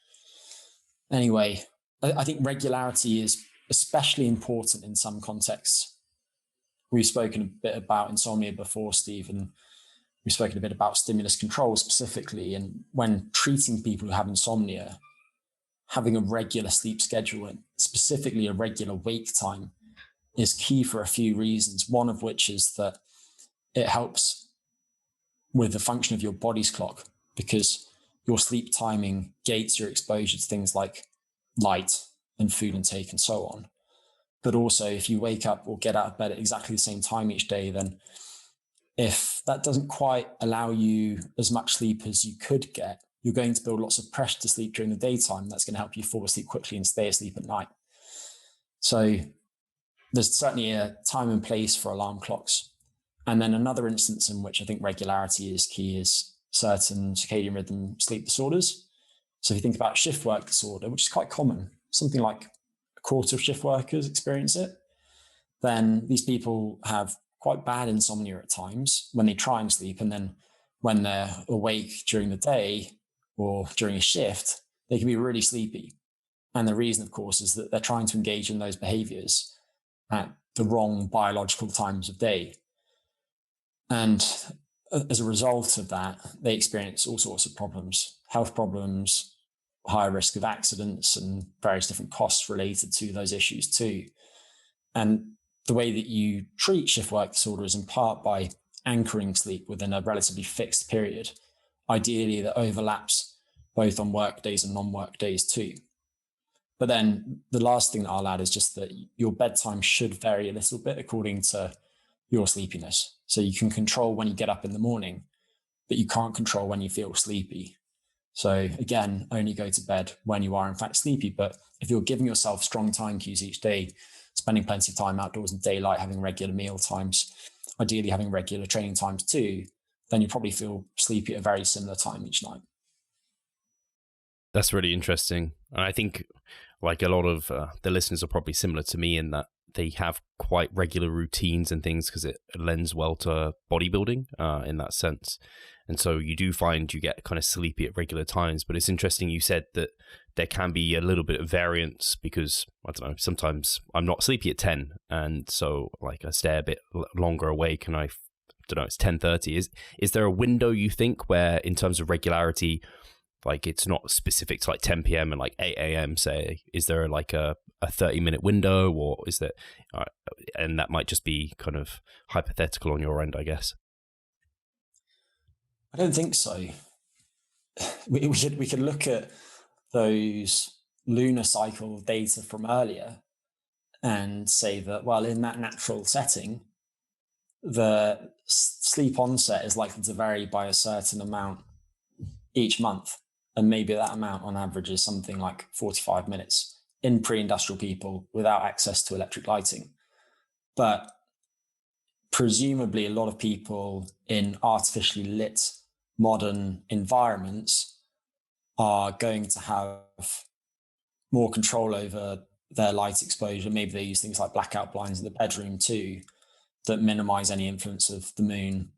Anyway, I think regularity is especially important in some contexts. We've spoken a bit about insomnia before, Steve, and we've spoken a bit about stimulus control specifically. And when treating people who have insomnia, having a regular sleep schedule and specifically a regular wake time is key for a few reasons. One of which is that it helps with the function of your body's clock, because your sleep timing gates your exposure to things like light and food intake and so on. But also, if you wake up or get out of bed at exactly the same time each day, then if that doesn't quite allow you as much sleep as you could get, you're going to build lots of pressure to sleep during the daytime. That's going to help you fall asleep quickly and stay asleep at night. So there's certainly a time and place for alarm clocks. And then another instance in which I think regularity is key is certain circadian rhythm sleep disorders. So if you think about shift work disorder, which is quite common, something like a quarter of shift workers experience it, then these people have quite bad insomnia at times when they try and sleep. And then when they're awake during the day or during a shift, they can be really sleepy. And the reason, of course, is that they're trying to engage in those behaviors at the wrong biological times of day. And as a result of that, they experience all sorts of problems, health problems, higher risk of accidents, and various different costs related to those issues too. And the way that you treat shift work disorder is in part by anchoring sleep within a relatively fixed period, ideally that overlaps both on work days and non-work days too. But then the last thing that I'll add is just that your bedtime should vary a little bit according to your sleepiness. So you can control when you get up in the morning, but you can't control when you feel sleepy. So again, only go to bed when you are in fact sleepy. But if you're giving yourself strong time cues each day, spending plenty of time outdoors in daylight, having regular meal times, ideally having regular training times too, then you probably feel sleepy at a very similar time each night. That's really interesting. And I think like a lot of the listeners are probably similar to me in that they have quite regular routines and things because it lends well to bodybuilding in that sense. And so you do find you get kind of sleepy at regular times. But it's interesting you said that there can be a little bit of variance because, I don't know, sometimes I'm not sleepy at 10. And so like I stay a bit longer awake and I don't know, it's 10:30. Is there a window you think where in terms of regularity, like it's not specific to like 10 p.m. and like 8 a.m. say, is there like a 30-minute window or is there, and that might just be kind of hypothetical on your end, I guess. I don't think so. We could look at those lunar cycle data from earlier and say that, well, in that natural setting, the sleep onset is likely to vary by a certain amount each month. And maybe that amount on average is something like 45 minutes in pre-industrial people without access to electric lighting. But presumably a lot of people in artificially lit modern environments are going to have more control over their light exposure. Maybe they use things like blackout blinds in the bedroom too, that minimize any influence of the moon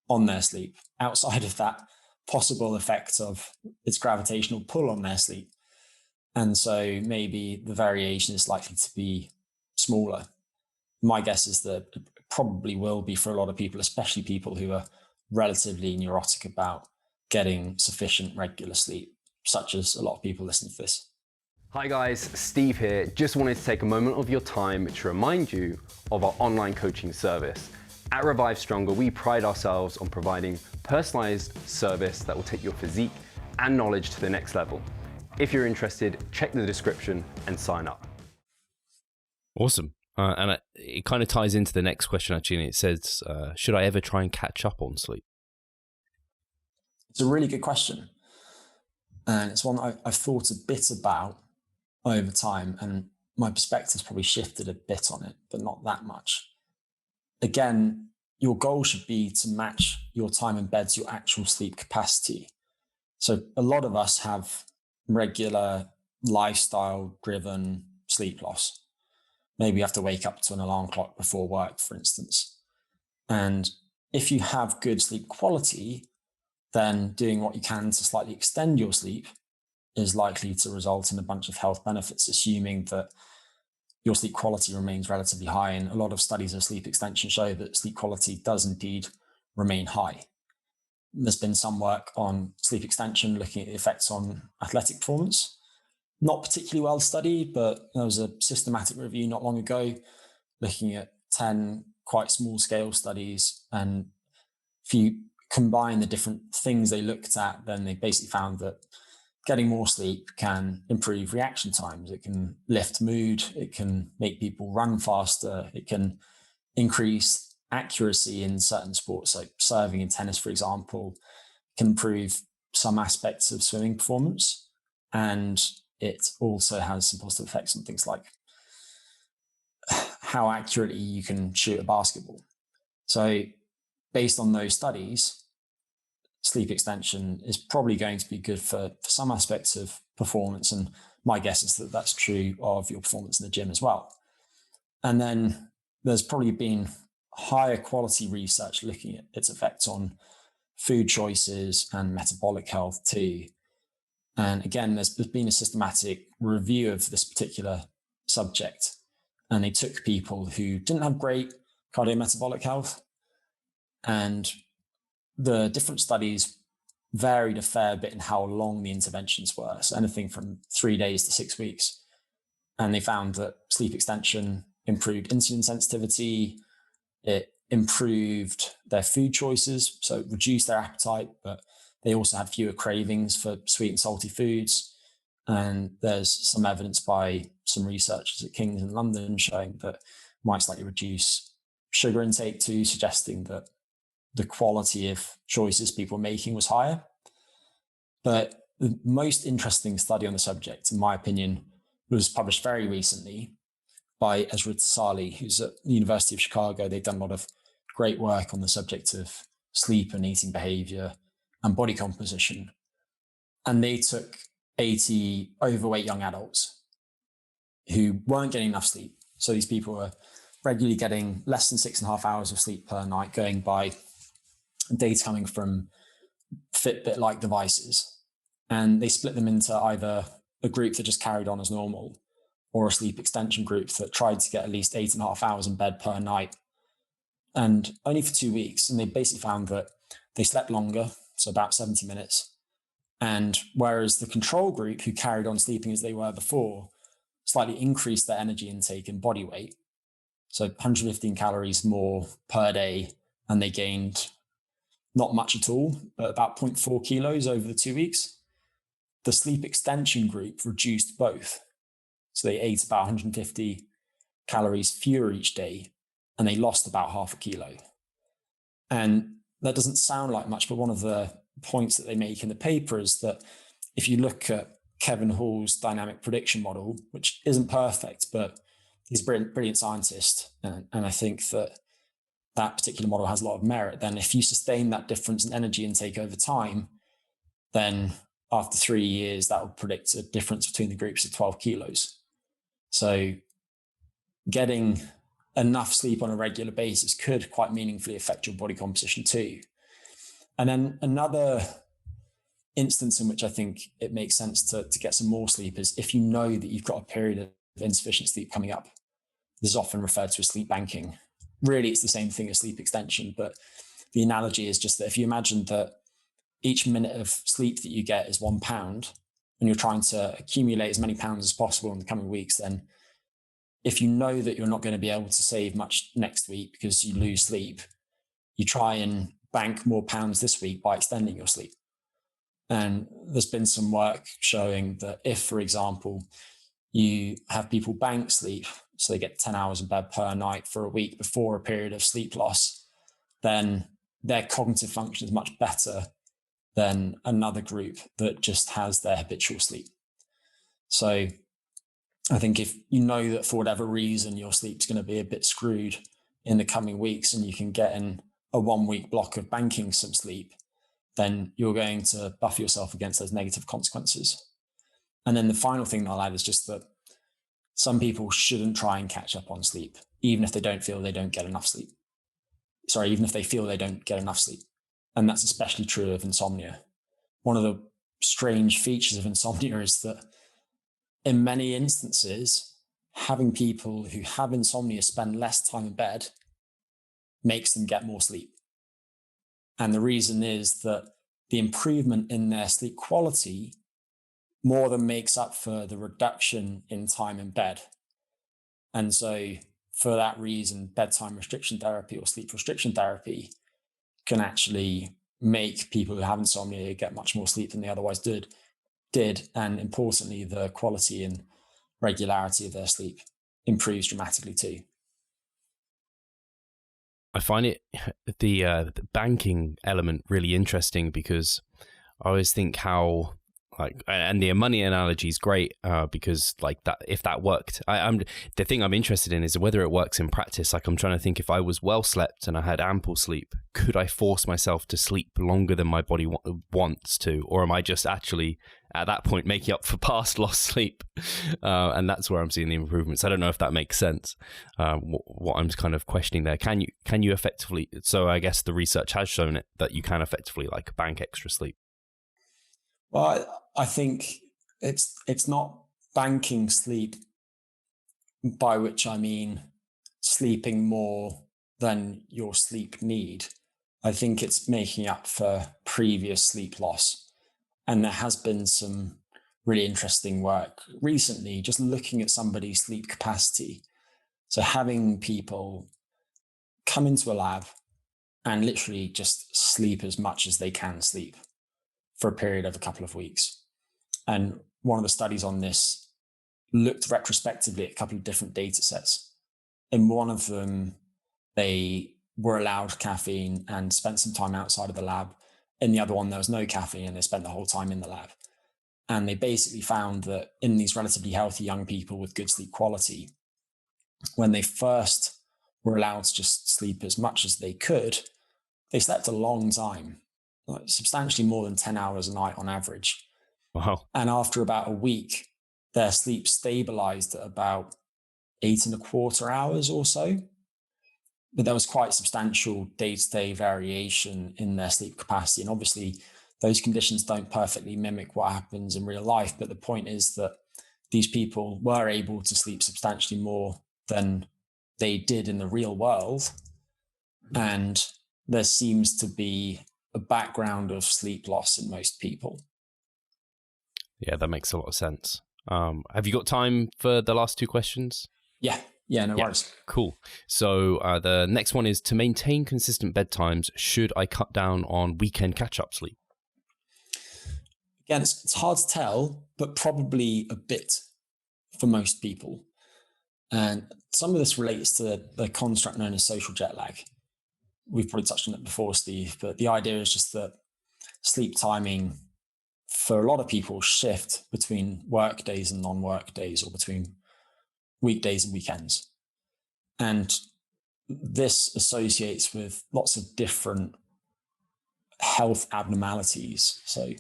on their sleep outside of that possible effect of its gravitational pull on their sleep. And so maybe the variation is likely to be smaller. My guess is that it probably will be for a lot of people, especially people who are relatively neurotic about getting sufficient regular sleep, such as a lot of people listening to this. Hi guys, Steve here. Just wanted to take a moment of your time to remind you of our online coaching service. At Revive Stronger, we pride ourselves on providing personalized service that will take your physique and knowledge to the next level. If you're interested, check the description and sign up. Awesome. And it kind of ties into the next question, actually. And it says, should I ever try and catch up on sleep? It's a really good question. And it's one I've thought a bit about over time. And my perspective's probably shifted a bit on it, but not that much. Again, your goal should be to match your time in bed to your actual sleep capacity. So a lot of us have regular lifestyle-driven sleep loss. Maybe you have to wake up to an alarm clock before work, for instance. And if you have good sleep quality, then doing what you can to slightly extend your sleep is likely to result in a bunch of health benefits, assuming that your sleep quality remains relatively high. And a lot of studies of sleep extension show that sleep quality does indeed remain high. There's been some work on sleep extension looking at the effects on athletic performance. Not particularly well studied, but there was a systematic review not long ago looking at 10 quite small scale studies. And if you combine the different things they looked at, then they basically found that getting more sleep can improve reaction times. It can lift mood. It can make people run faster. It can increase accuracy in certain sports, like serving in tennis, for example. It can improve some aspects of swimming performance. And it also has some positive effects on things like how accurately you can shoot a basketball. So based on those studies, sleep extension is probably going to be good for some aspects of performance. And my guess is that that's true of your performance in the gym as well. And then there's probably been higher quality research looking at its effects on food choices and metabolic health too. And again, there's been a systematic review of this particular subject. And they took people who didn't have great cardiometabolic health, and the different studies varied a fair bit in how long the interventions were. So anything from 3 days to 6 weeks. And they found that sleep extension improved insulin sensitivity. It improved their food choices. So it reduced their appetite, but they also had fewer cravings for sweet and salty foods. And there's some evidence by some researchers at King's in London showing that it might slightly reduce sugar intake too, suggesting that the quality of choices people were making was higher. But the most interesting study on the subject, in my opinion, was published very recently by Ezra Tsali, who's at the University of Chicago. They've done a lot of great work on the subject of sleep and eating behavior and body composition. And they took 80 overweight young adults who weren't getting enough sleep. So these people were regularly getting less than 6.5 hours of sleep per night, going by data coming from Fitbit-like devices. And they split them into either a group that just carried on as normal or a sleep extension group that tried to get at least 8.5 hours in bed per night. And only for 2 weeks. And they basically found that they slept longer, so about 70 minutes. And whereas the control group, who carried on sleeping as they were before, slightly increased their energy intake and body weight, so 115 calories more per day, and they gained not much at all, but about 0.4 kilos over the 2 weeks. The sleep extension group reduced both. So they ate about 150 calories fewer each day, and they lost about 0.5 kilo. And that doesn't sound like much, but one of the points that they make in the paper is that if you look at Kevin Hall's dynamic prediction model, which isn't perfect, but he's a brilliant scientist, and I think that that particular model has a lot of merit, then if you sustain that difference in energy intake over time, then after 3 years, that will predict a difference between the groups of 12 kilos. So getting enough sleep on a regular basis could quite meaningfully affect your body composition too. And then another instance in which I think it makes sense to get some more sleep is if you know that you've got a period of insufficient sleep coming up. This is often referred to as sleep banking. Really, it's the same thing as sleep extension, but the analogy is just that if you imagine that each minute of sleep that you get is £1, and you're trying to accumulate as many pounds as possible in the coming weeks, then if you know that you're not going to be able to save much next week because you lose sleep, you try and bank more pounds this week by extending your sleep. And there's been some work showing that if, for example, you have people bank sleep, so they get 10 hours in bed per night for a week before a period of sleep loss, then their cognitive function is much better than another group that just has their habitual sleep. So I think if you know that for whatever reason your sleep's going to be a bit screwed in the coming weeks and you can get in a 1 week block of banking some sleep, then you're going to buffer yourself against those negative consequences. And then the final thing I'll add is just that some people shouldn't try and catch up on sleep, even if they don't feel they don't get enough sleep. even if they feel they don't get enough sleep. And that's especially true of insomnia. One of the strange features of insomnia is that in many instances, having people who have insomnia spend less time in bed makes them get more sleep. And the reason is that the improvement in their sleep quality more than makes up for the reduction in time in bed. And so for that reason, bedtime restriction therapy or sleep restriction therapy can actually make people who have insomnia get much more sleep than they otherwise did. And importantly, the quality and regularity of their sleep improves dramatically too. I find it the banking element really interesting, because I always think how, like, and the money analogy is great because like that, if that worked, I'm the thing I'm interested in is whether it works in practice. Like, I'm trying to think, if I was well slept and I had ample sleep, could I force myself to sleep longer than my body wants to, or am I just actually at that point making up for past lost sleep? And that's where I'm seeing the improvements. I don't know if that makes sense. What I'm kind of questioning there, can you effectively? So I guess the research has shown it that you can effectively like bank extra sleep. Well, I think it's not banking sleep, by which I mean sleeping more than your sleep need. I think it's making up for previous sleep loss. And there has been some really interesting work recently, just looking at somebody's sleep capacity. So having people come into a lab and literally just sleep as much as they can sleep for a period of a couple of weeks. And one of the studies on this looked retrospectively at a couple of different data sets. In one of them, they were allowed caffeine and spent some time outside of the lab. In the other one, there was no caffeine and they spent the whole time in the lab. And they basically found that in these relatively healthy young people with good sleep quality, when they first were allowed to just sleep as much as they could, they slept a long time, like substantially more than 10 hours a night on average. Wow. And after about a week, their sleep stabilized at about 8.25 hours or so. But there was quite substantial day-to-day variation in their sleep capacity. And obviously, those conditions don't perfectly mimic what happens in real life. But the point is that these people were able to sleep substantially more than they did in the real world. And there seems to be a background of sleep loss in most people. Yeah, that makes a lot of sense. Have you got time for the last two questions? Yeah, no worries. Cool. So the next one is, to maintain consistent bedtimes, should I cut down on weekend catch-up sleep? Again, it's hard to tell, but probably a bit for most people. And some of this relates to the construct known as social jet lag. We've probably touched on it before, Steve, but the idea is just that sleep timing for a lot of people shift between work days and non-work days, or between weekdays and weekends. And this associates with lots of different health abnormalities. So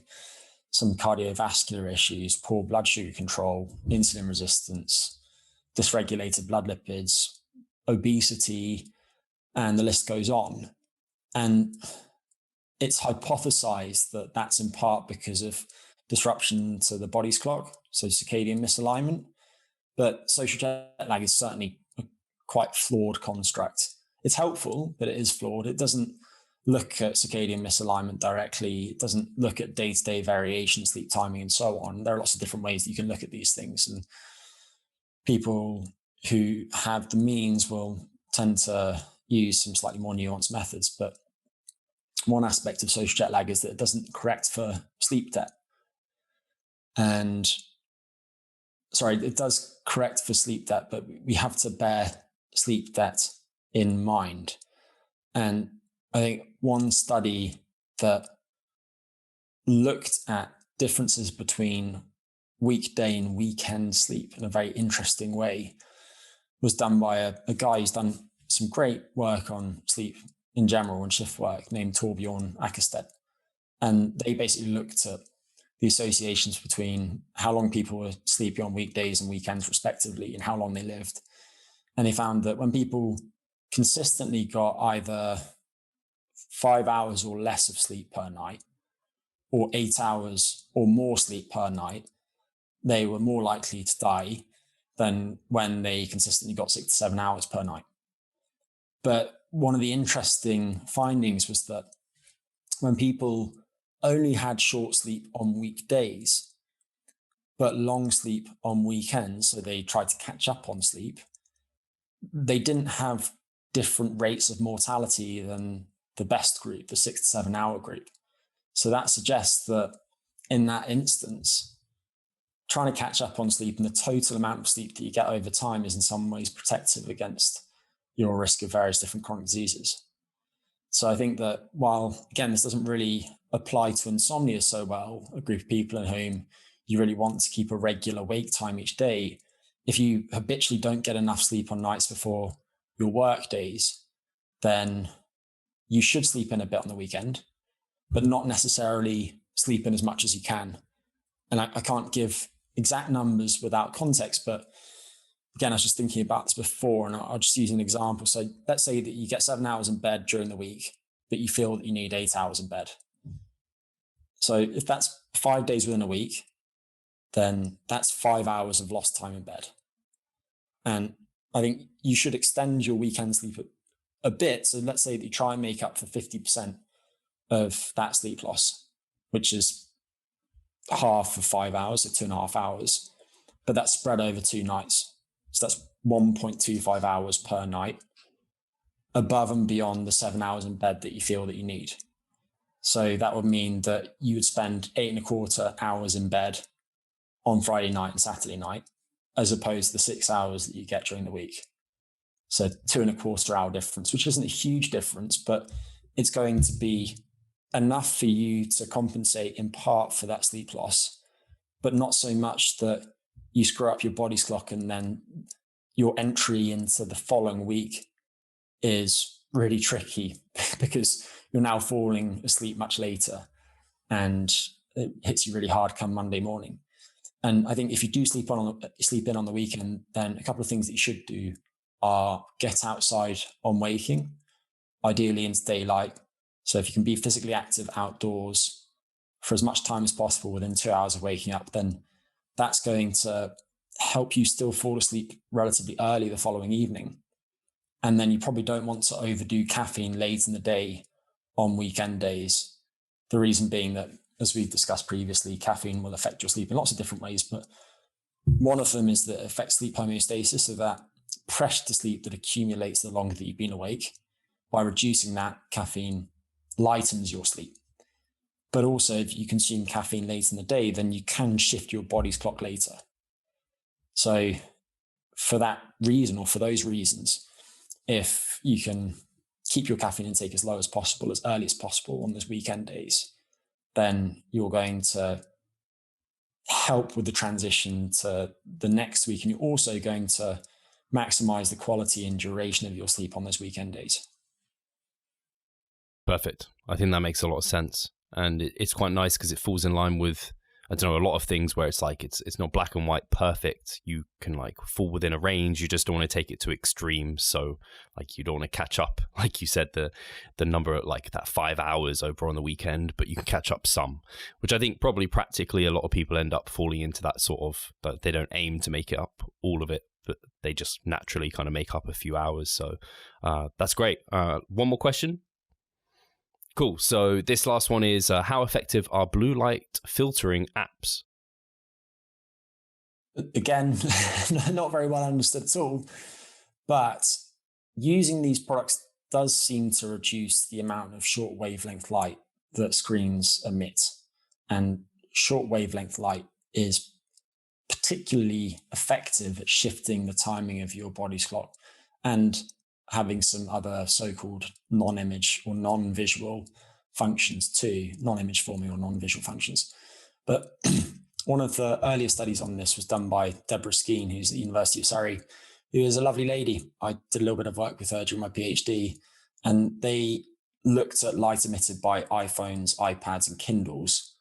some cardiovascular issues, poor blood sugar control, insulin resistance, dysregulated blood lipids, obesity, and the list goes on. And it's hypothesized that that's in part because of disruption to the body's clock, so circadian misalignment. But social jet lag is certainly a quite flawed construct. It's helpful, but it is flawed. It doesn't look at circadian misalignment directly. It doesn't look at day-to-day variation, sleep timing, and so on. There are lots of different ways that you can look at these things. And people who have the means will tend to use some slightly more nuanced methods. But one aspect of social jet lag is that it doesn't correct for sleep debt. It does correct for sleep debt, but we have to bear sleep debt in mind. And I think one study that looked at differences between weekday and weekend sleep in a very interesting way was done by a guy who's done some great work on sleep in general and shift work, named Torbjorn Akested. And they basically looked at the associations between how long people were sleepy on weekdays and weekends respectively, and how long they lived. And they found that when people consistently got either 5 hours or less of sleep per night, or 8 hours or more sleep per night, they were more likely to die than when they consistently got 6 to 7 hours per night. But one of the interesting findings was that when people only had short sleep on weekdays, but long sleep on weekends, so they tried to catch up on sleep, they didn't have different rates of mortality than the best group, the 6 to 7 hour group. So that suggests that in that instance, trying to catch up on sleep and the total amount of sleep that you get over time is in some ways protective against your risk of various different chronic diseases. So I think that while, again, this doesn't really apply to insomnia so well, a group of people in whom you really want to keep a regular wake time each day, if you habitually don't get enough sleep on nights before your work days, then you should sleep in a bit on the weekend, but not necessarily sleep in as much as you can. And I can't give exact numbers without context, but again, I was just thinking about this before, and I'll just use an example. So let's say that you get 7 hours in bed during the week, but you feel that you need 8 hours in bed. So if that's 5 days within a week, then that's 5 hours of lost time in bed. And I think you should extend your weekend sleep a bit. So let's say that you try and make up for 50% of that sleep loss, which is half of 5 hours, so 2.5 hours, but that's spread over 2 nights. So that's 1.25 hours per night above and beyond the 7 hours in bed that you feel that you need. So that would mean that you would spend 8.25 hours in bed on Friday night and Saturday night, as opposed to the 6 hours that you get during the week. So 2.25 hour difference, which isn't a huge difference, but it's going to be enough for you to compensate in part for that sleep loss, but not so much that you screw up your body's clock and then your entry into the following week is really tricky because you're now falling asleep much later and it hits you really hard come Monday morning. And I think if you do sleep in on the weekend, then a couple of things that you should do are get outside on waking, ideally into daylight. So if you can be physically active outdoors for as much time as possible within 2 hours of waking up, then that's going to help you still fall asleep relatively early the following evening. And then you probably don't want to overdo caffeine late in the day on weekend days. The reason being that, as we've discussed previously, caffeine will affect your sleep in lots of different ways, but one of them is that it affects sleep homeostasis, so that pressure to sleep that accumulates the longer that you've been awake. By reducing that, caffeine lightens your sleep. But also, if you consume caffeine late in the day, then you can shift your body's clock later. So for that reason, or for those reasons, if you can keep your caffeine intake as low as possible, as early as possible on those weekend days, then you're going to help with the transition to the next week. And you're also going to maximize the quality and duration of your sleep on those weekend days. Perfect. I think that makes a lot of sense. And it's quite nice because it falls in line with, I don't know, a lot of things where it's like, it's not black and white perfect. You can like fall within a range. You just don't want to take it to extremes. So like you don't want to catch up, like you said, the number, like that 5 hours over on the weekend, but you can catch up some, which I think probably practically a lot of people end up falling into that sort of, but they don't aim to make it up all of it, but they just naturally kind of make up a few hours. So that's great. One more question. Cool. So this last one is, how effective are blue light filtering apps? Again, not very well understood at all, but using these products does seem to reduce the amount of short wavelength light that screens emit. And short wavelength light is particularly effective at shifting the timing of your body's clock and having some other so-called non-image or non-visual functions too, non-image forming or non-visual functions. But one of the earlier studies on this was done by Deborah Skeen, who's at the University of Surrey, who is a lovely lady. I did a little bit of work with her during my PhD, and they looked at light emitted by iPhones, iPads, and Kindles.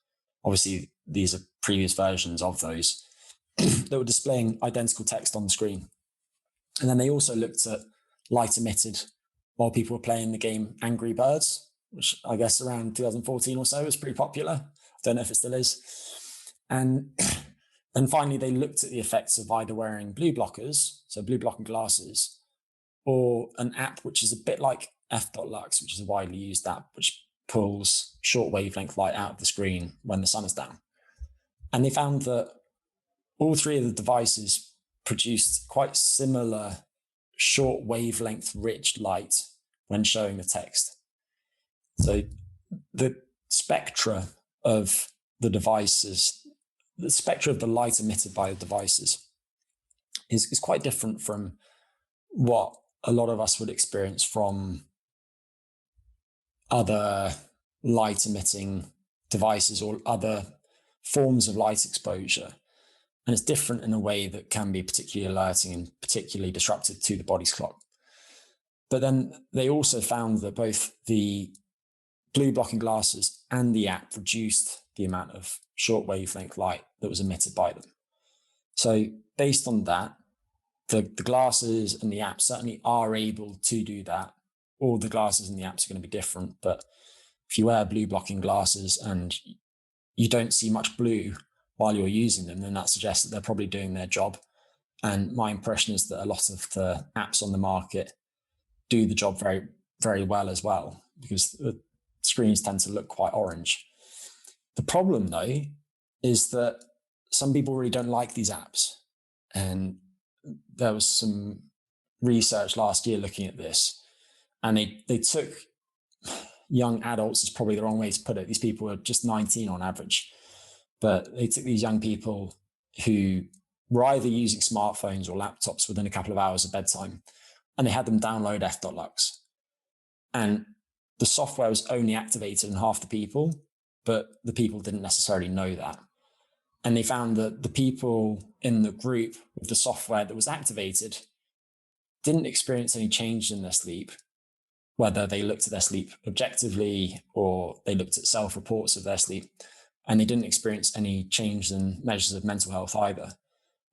Obviously, these are previous versions of those that were displaying identical text on the screen. And then they also looked at light emitted while people were playing the game Angry Birds. which I guess around 2014 or so was pretty popular. I don't know if it still is. And finally, they looked at the effects of either wearing blue blockers, so blue blocking glasses, or an app which is a bit like f.lux, which is a widely used app, which pulls short wavelength light out of the screen when the sun is down. And they found that all three of the devices produced quite similar short wavelength rich light when showing the text. So the spectra of the devices, the spectra of the light emitted by the devices is quite different from what a lot of us would experience from other light emitting devices or other forms of light exposure. And it's different in a way that can be particularly alerting and particularly disruptive to the body's clock. But then they also found that both the blue blocking glasses and the app reduced the amount of short wavelength light that was emitted by them. So based on that, the glasses and the app certainly are able to do that. All the glasses and the apps are going to be different, but if you wear blue blocking glasses and you don't see much blue while you're using them, then that suggests that they're probably doing their job. And my impression is that a lot of the apps on the market do the job very, very well as well, because the screens tend to look quite orange. The problem, though, is that some people really don't like these apps. And there was some research last year looking at this, and they took young adults, is probably the wrong way to put it. These people were just 19 on average, but they took these young people who were either using smartphones or laptops within a couple of hours of bedtime, and they had them download f.lux. And the software was only activated in half the people, but the people didn't necessarily know that. And they found that the people in the group with the software that was activated didn't experience any change in their sleep, whether they looked at their sleep objectively or they looked at self-reports of their sleep, and they didn't experience any change in measures of mental health either.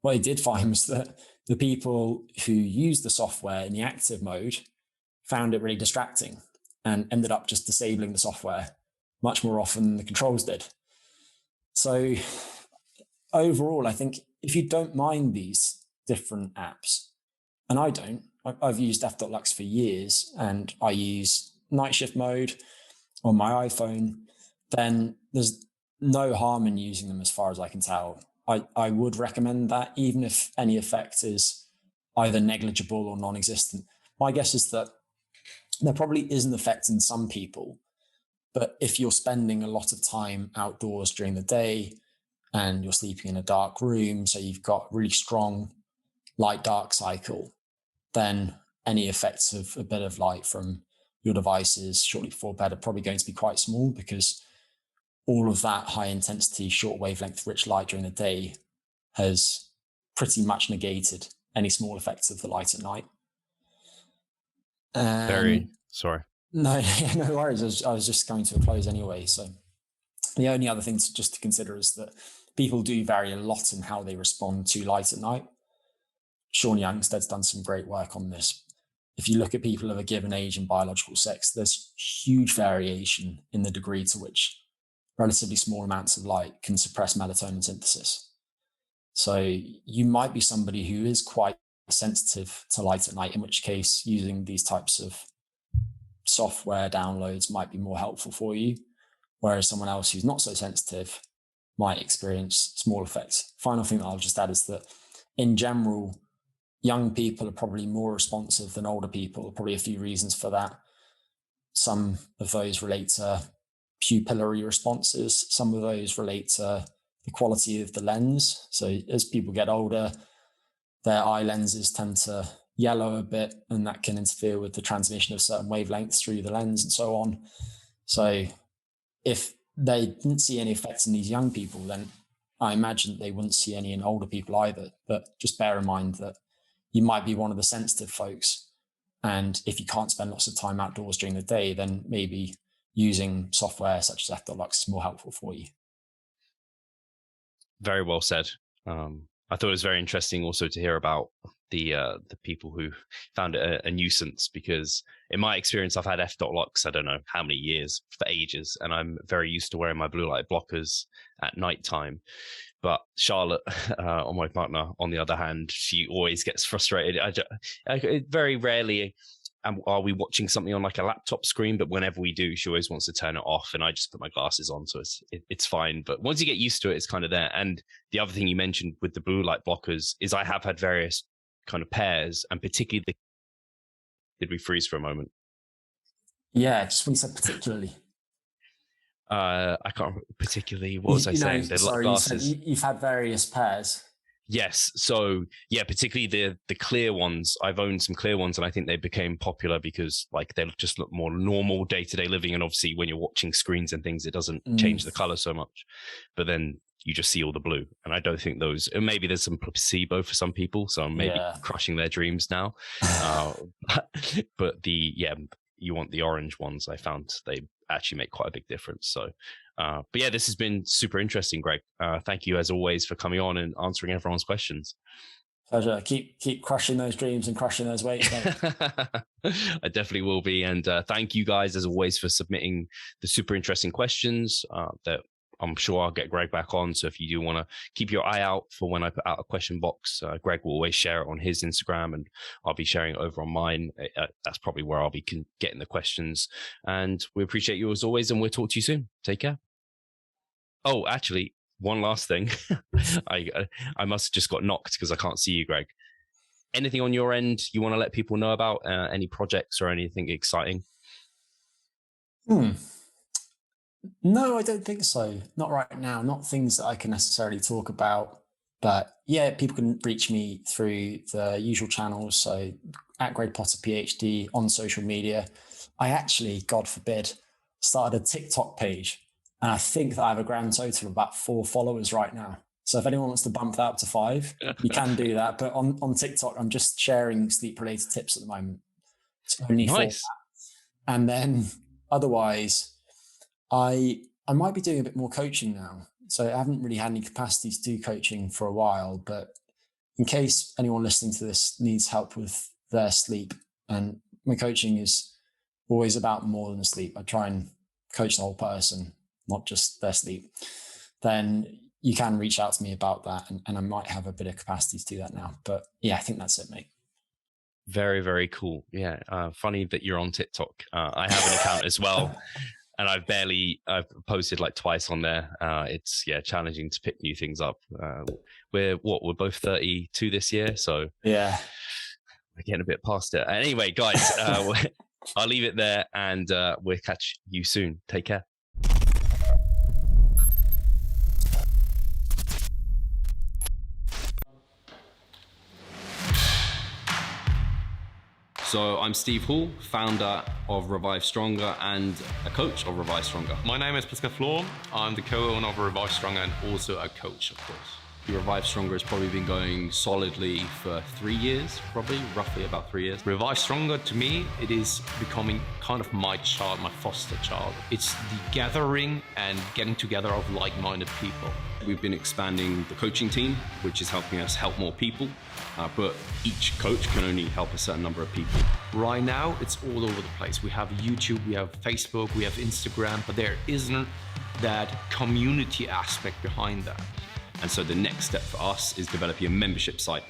What they did find was that the people who used the software in the active mode found it really distracting and ended up just disabling the software much more often than the controls did. So overall, I think if you don't mind these different apps, and I don't, I've used f.lux for years and I use night shift mode on my iPhone, then there's no harm in using them as far as I can tell. I would recommend that, even if any effect is either negligible or non-existent. My guess is that there probably is an effect in some people, but if you're spending a lot of time outdoors during the day and you're sleeping in a dark room, so you've got really strong light-dark cycle, then any effects of a bit of light from your devices shortly before bed are probably going to be quite small, because all of that high intensity, short wavelength, rich light during the day has pretty much negated any small effects of the light at night. Sorry. No worries. I was just going to a close anyway. So the only other thing just to consider is that people do vary a lot in how they respond to light at night. Sean Youngstead's done some great work on this. If you look at people of a given age and biological sex, there's huge variation in the degree to which relatively small amounts of light can suppress melatonin synthesis. So you might be somebody who is quite sensitive to light at night, in which case using these types of software downloads might be more helpful for you, whereas someone else who's not so sensitive might experience small effects. Final thing that I'll just add is that in general, young people are probably more responsive than older people. Probably a few reasons for that. Some of those relate to pupillary responses. Some of those relate to the quality of the lens. So as people get older, their eye lenses tend to yellow a bit, and that can interfere with the transmission of certain wavelengths through the lens and so on. So if they didn't see any effects in these young people, then I imagine they wouldn't see any in older people either. But just bear in mind that you might be one of the sensitive folks. And if you can't spend lots of time outdoors during the day, then maybe using software such as f.lux is more helpful for you. Very well said. I thought it was very interesting also to hear about the people who found it a nuisance, because in my experience, I've had f.locks, I don't know how many years, for ages, and I'm very used to wearing my blue light blockers at nighttime. But Charlotte, on my partner, on the other hand, she always gets frustrated. I very rarely are we watching something on like a laptop screen, but whenever we do, she always wants to turn it off, and I just put my glasses on, so it's fine. But once you get used to it, it's kind of there. And the other thing you mentioned with the blue light blockers is I have had various kind of pairs, and particularly did we freeze for a moment? Yeah, just when you said particularly. I can't remember particularly. What was I saying? Sorry, glasses. You've had various pairs. Yes. So yeah, particularly the clear ones. I've owned some clear ones, and I think they became popular because like they just look more normal day-to-day living. And obviously when you're watching screens and things, it doesn't change the color so much. But then you just see all the blue. And I don't think those, and maybe there's some placebo for some people, so I'm maybe crushing their dreams now. But you want the orange ones. I found they actually make quite a big difference. So, but yeah, this has been super interesting, Greg. Thank you as always for coming on and answering everyone's questions. Pleasure. Keep crushing those dreams and crushing those weights, mate. I definitely will be. And thank you guys as always for submitting the super interesting questions that I'm sure I'll get Greg back on. So if you do want to keep your eye out for when I put out a question box, Greg will always share it on his Instagram, and I'll be sharing it over on mine. That's probably where I'll be getting the questions. And we appreciate you as always, and we'll talk to you soon. Take care. Oh, actually, one last thing. I must have just got knocked because I can't see you, Greg. Anything on your end you want to let people know about? Any projects or anything exciting? No, I don't think so. Not right now. Not things that I can necessarily talk about. But yeah, people can reach me through the usual channels. So at Greg Potter PhD on social media. I actually, God forbid, started a TikTok page. And I think that I have a grand total of about 4 followers right now. So if anyone wants to bump that up to 5, you can do that. But on TikTok, I'm just sharing sleep-related tips at the moment. It's only nice. For that. And then otherwise, I might be doing a bit more coaching now. So I haven't really had any capacity to do coaching for a while, but in case anyone listening to this needs help with their sleep, and my coaching is always about more than sleep. I try and coach the whole person, not just their sleep. Then you can reach out to me about that, and I might have a bit of capacity to do that now. But yeah, I think that's it, mate. Very, very cool. Yeah. Funny that you're on TikTok. I have an account as well. And I've posted like twice on there. It's challenging to pick new things up. We're both 32 this year, so yeah, we're getting a bit past it. Anyway, guys, I'll leave it there, and we'll catch you soon. Take care. So I'm Steve Hall, founder of Revive Stronger and a coach of Revive Stronger. My name is Pascal Flor. I'm the co-owner of Revive Stronger and also a coach, of course. Revive Stronger has probably been going solidly for 3 years, roughly about 3 years. Revive Stronger, to me, it is becoming kind of my child, my foster child. It's the gathering and getting together of like-minded people. We've been expanding the coaching team, which is helping us help more people. But each coach can only help a certain number of people. Right now, it's all over the place. We have YouTube, we have Facebook, we have Instagram, but there isn't that community aspect behind that. And so the next step for us is developing a membership site.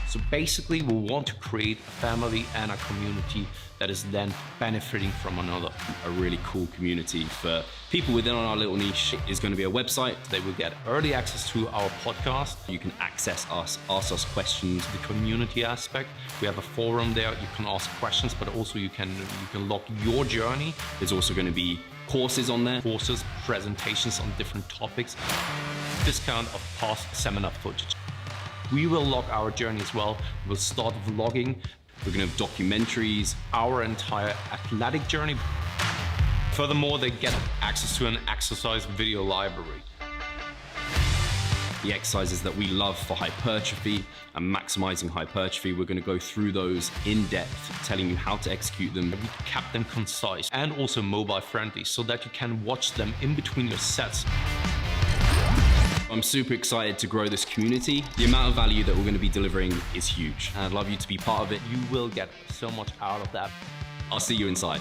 So basically, we want to create a family and a community that is then benefiting from another. A really cool community for people within our little niche is going to be a website. They will get early access to our podcast. You can access us, ask us questions. The community aspect, we have a forum there. You can ask questions, but also you can log your journey. There's also going to be courses on there. Courses, presentations on different topics. Discount of past seminar footage. We will log our journey as well. We'll start vlogging. We're going to have documentaries. Our entire athletic journey. Furthermore, they get access to an exercise video library. The exercises that we love for hypertrophy and maximizing hypertrophy, we're going to go through those in depth, telling you how to execute them. We kept them concise and also mobile friendly so that you can watch them in between your sets. I'm super excited to grow this community. The amount of value that we're going to be delivering is huge, and I'd love you to be part of it. You will get so much out of that. I'll see you inside.